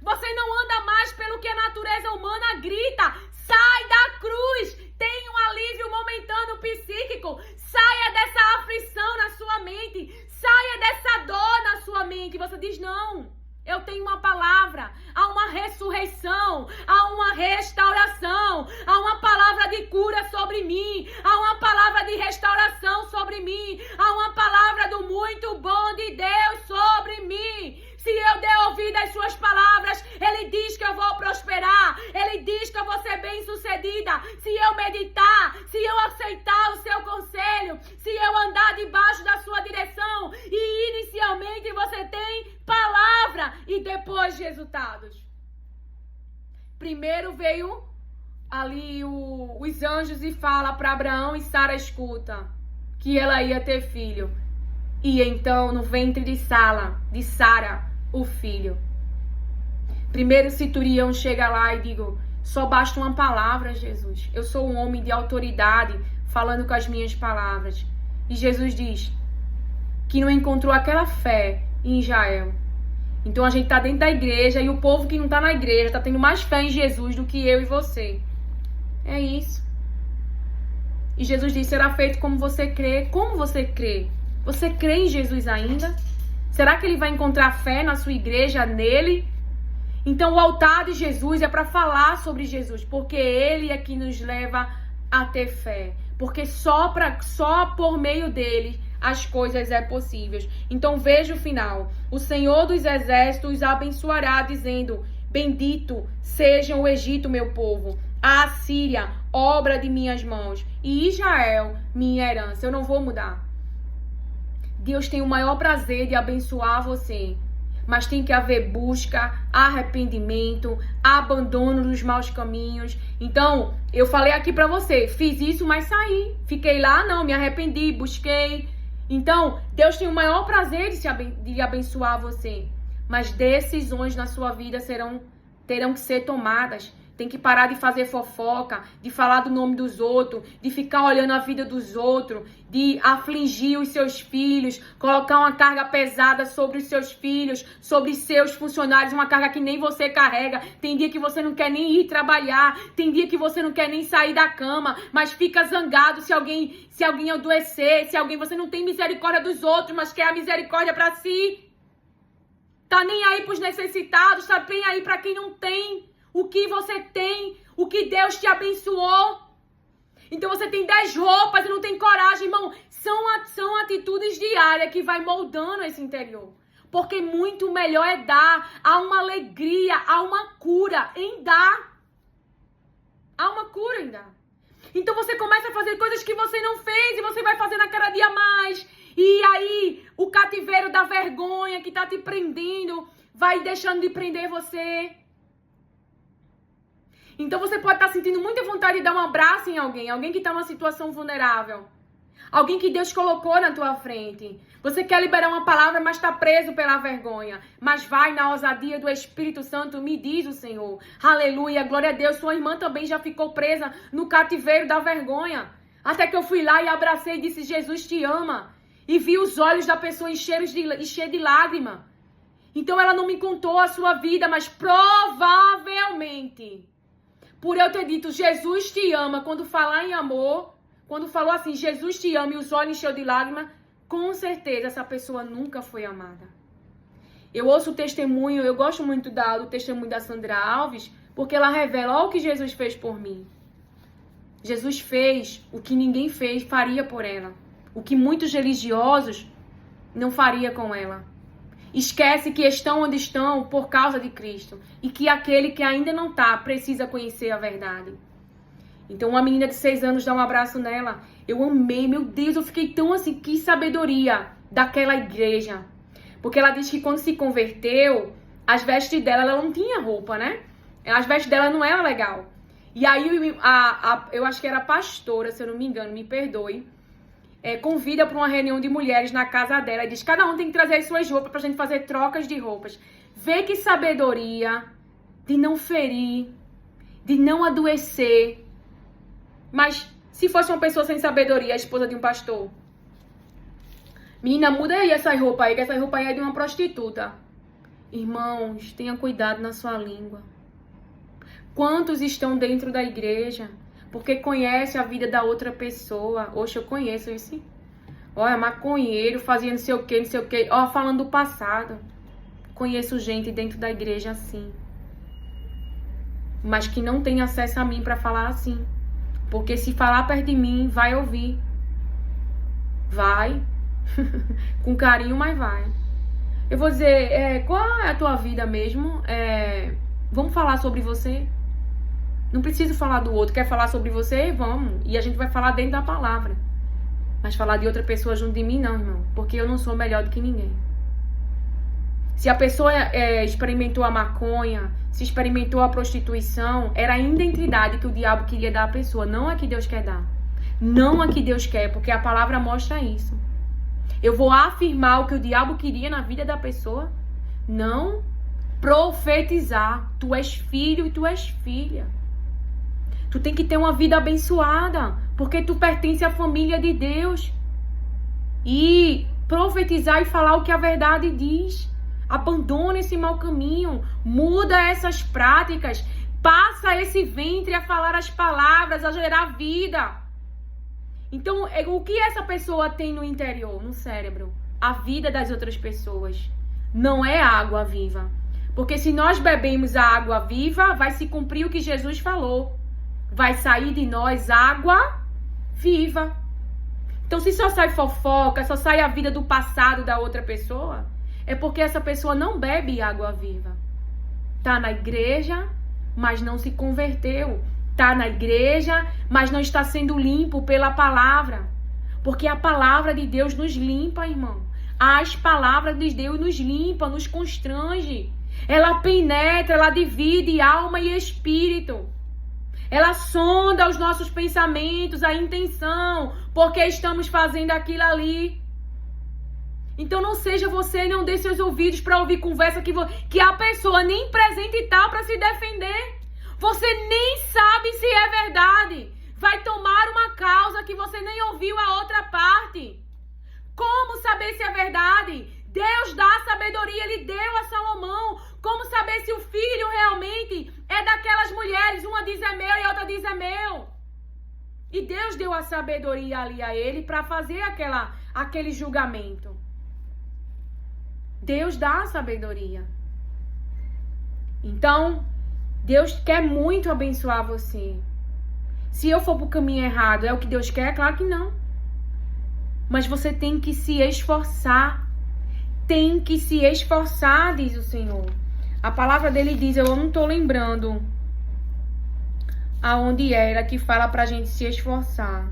Você não anda mais pelo que a natureza humana grita. Sai da cruz, tem um alívio momentâneo psíquico. Saia dessa aflição na sua mente. Saia dessa dor na sua mente. Você diz, não, eu tenho uma palavra. Há uma ressurreição, há uma restauração, há uma palavra de cura sobre mim, há uma palavra de restauração sobre mim, há uma palavra do muito bom de Deus sobre mim. Se eu der ouvido às suas palavras, Ele diz que eu vou prosperar. Ele diz que eu vou ser bem-sucedida. Se eu meditar, se eu aceitar o seu conselho, se eu andar debaixo da sua direção. E inicialmente você tem palavra e depois resultados. Primeiro veio ali os anjos e fala para Abraão e Sara escuta que ela ia ter filho. E então no ventre de Sara, o filho. Primeiro Centurião chega lá e digo, só basta uma palavra, Jesus. Eu sou um homem de autoridade, falando com as minhas palavras. E Jesus diz que não encontrou aquela fé em Israel. Então a gente está dentro da igreja e o povo que não está na igreja está tendo mais fé em Jesus do que eu e você. É isso. E Jesus diz, será feito como você crê. Como você crê? Você crê em Jesus ainda? Será que ele vai encontrar fé na sua igreja nele? Então o altar de Jesus é para falar sobre Jesus, porque ele é que nos leva a ter fé. Porque só por meio dele as coisas é possíveis. Então veja o final. O Senhor dos Exércitos os abençoará, dizendo, bendito seja o Egito, meu povo, a Assíria, obra de minhas mãos, e Israel, minha herança. Eu não vou mudar. Deus tem o maior prazer de abençoar você. Mas tem que haver busca, arrependimento, abandono dos maus caminhos. Então, eu falei aqui pra você, fiz isso, mas saí. Fiquei lá, não, me arrependi, busquei. Então, Deus tem o maior prazer de abençoar você. Mas decisões na sua vida terão que ser tomadas. Tem que parar de fazer fofoca, de falar do nome dos outros, de ficar olhando a vida dos outros, de afligir os seus filhos, colocar uma carga pesada sobre os seus filhos, sobre seus funcionários, uma carga que nem você carrega. Tem dia que você não quer nem ir trabalhar, tem dia que você não quer nem sair da cama, mas fica zangado se alguém adoecer, você não tem misericórdia dos outros, mas quer a misericórdia para si. Tá nem aí pros necessitados, tá bem aí para quem não tem. O que você tem, o que Deus te abençoou. Então você tem 10 roupas e não tem coragem, irmão. São atitudes diárias que vai moldando esse interior. Porque muito melhor é dar. Há uma alegria, há uma cura em dar. Há uma cura em dar. Então você começa a fazer coisas que você não fez e você vai fazendo a cada dia mais. E aí o cativeiro da vergonha que tá te prendendo vai deixando de prender você. Então você pode estar sentindo muita vontade de dar um abraço em alguém que está numa situação vulnerável. Alguém que Deus colocou na tua frente. Você quer liberar uma palavra, mas está preso pela vergonha. Mas vai na ousadia do Espírito Santo, me diz o Senhor. Aleluia, glória a Deus. Sua irmã também já ficou presa no cativeiro da vergonha. Até que eu fui lá e abracei e disse, Jesus te ama. E vi os olhos da pessoa cheios de lágrima. Então ela não me contou a sua vida, mas provavelmente... por eu ter dito, Jesus te ama, quando falar em amor, quando falou assim, Jesus te ama e os olhos encheu de lágrima, com certeza essa pessoa nunca foi amada. Eu ouço o testemunho, eu gosto muito do testemunho da Sandra Alves, porque ela revela, olha o que Jesus fez por mim. Jesus fez o que ninguém faria por ela. O que muitos religiosos não faria com ela. Esquece que estão onde estão por causa de Cristo. E que aquele que ainda não está precisa conhecer a verdade. Então uma menina de 6 anos dá um abraço nela. Eu amei, meu Deus, eu fiquei tão assim, que sabedoria daquela igreja. Porque ela diz que quando se converteu, as vestes dela, ela não tinha roupa, né? As vestes dela não eram legal. E aí eu acho que era a pastora, se eu não me engano, me perdoe. convida para uma reunião de mulheres na casa dela e diz, cada um tem que trazer as suas roupas pra gente fazer trocas de roupas. Vê que sabedoria de não ferir, de não adoecer. Mas se fosse uma pessoa sem sabedoria, a esposa de um pastor, menina, muda aí essa roupa aí, que essa roupa aí é de uma prostituta. Irmãos, tenha cuidado na sua língua. Quantos estão dentro da igreja porque conhece a vida da outra pessoa? Oxe, eu conheço isso. Olha, maconheiro, fazia não sei o que, não sei o que. Ó, falando do passado. Conheço gente dentro da igreja assim. Mas que não tem acesso a mim para falar assim. Porque se falar perto de mim, vai ouvir. Vai. Com carinho, mas vai. Eu vou dizer, qual é a tua vida mesmo? Vamos falar sobre você? Não preciso falar do outro. Quer falar sobre você? Vamos. E a gente vai falar dentro da palavra. Mas falar de outra pessoa junto de mim, não, irmão. Porque eu não sou melhor do que ninguém. Se a pessoa experimentou a maconha, se experimentou a prostituição, era a identidade que o diabo queria dar à pessoa. Não a que Deus quer dar. Não a que Deus quer, porque a palavra mostra isso. Eu vou afirmar o que o diabo queria na vida da pessoa? Não. Profetizar. Tu és filho e tu és filha. Tu tem que ter uma vida abençoada, porque tu pertence à família de Deus. E profetizar e falar o que a verdade diz. Abandona esse mau caminho, muda essas práticas, passa esse ventre a falar as palavras, a gerar vida. Então, o que essa pessoa tem no interior, no cérebro? A vida das outras pessoas. Não é água viva. Porque se nós bebemos a água viva, vai se cumprir o que Jesus falou. Vai sair de nós água viva. Então, se só sai fofoca, só sai a vida do passado da outra pessoa, é porque essa pessoa não bebe água viva. Tá na igreja, mas não se converteu. Tá na igreja, mas não está sendo limpo pela palavra. Porque a palavra de Deus nos limpa, irmão. As palavras de Deus nos limpa, nos constrange. Ela penetra, ela divide alma e espírito. Ela sonda os nossos pensamentos, a intenção, porque estamos fazendo aquilo ali. Então não seja você, não dê seus ouvidos para ouvir conversa que a pessoa nem presente está para se defender. Você nem sabe se é verdade. Vai tomar uma causa que você nem ouviu a outra parte. Como saber se é verdade? Deus dá sabedoria, Ele deu a Salomão. Como saber se o filho realmente é daquelas mulheres? Uma diz é meu e a outra diz é meu. E Deus deu a sabedoria ali a ele para fazer aquele julgamento. Deus dá a sabedoria. Então, Deus quer muito abençoar você. Se eu for pro caminho errado, é o que Deus quer? Claro que não. Mas você tem que se esforçar. Tem que se esforçar, diz o Senhor. A palavra dele diz, eu não tô lembrando aonde era que fala pra gente se esforçar.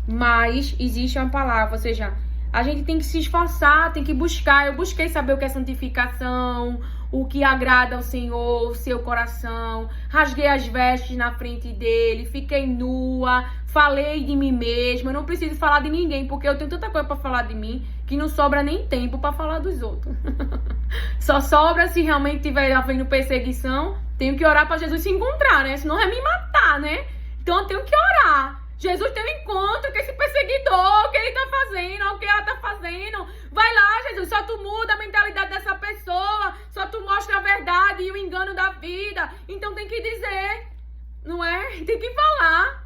Mas existe uma palavra, ou seja, a gente tem que se esforçar, tem que buscar. Eu busquei saber o que é santificação, o que agrada ao Senhor, o seu coração. Rasguei as vestes na frente dele, fiquei nua, falei de mim mesma. Eu não preciso falar de ninguém, porque eu tenho tanta coisa para falar de mim que não sobra nem tempo para falar dos outros. Só sobra se realmente tiver havendo perseguição. Tenho que orar para Jesus se encontrar, né? Senão vai me matar, né? Então eu tenho que orar. Jesus tem um encontro com esse perseguidor, o que ele tá fazendo, o que ela tá fazendo. Vai lá, Jesus, só tu muda a mentalidade dessa pessoa, só tu mostra a verdade e o engano da vida. Então tem que dizer, não é? Tem que falar.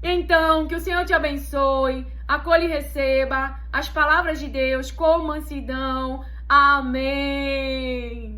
Então, que o Senhor te abençoe, acolhe e receba as palavras de Deus com mansidão. Amém.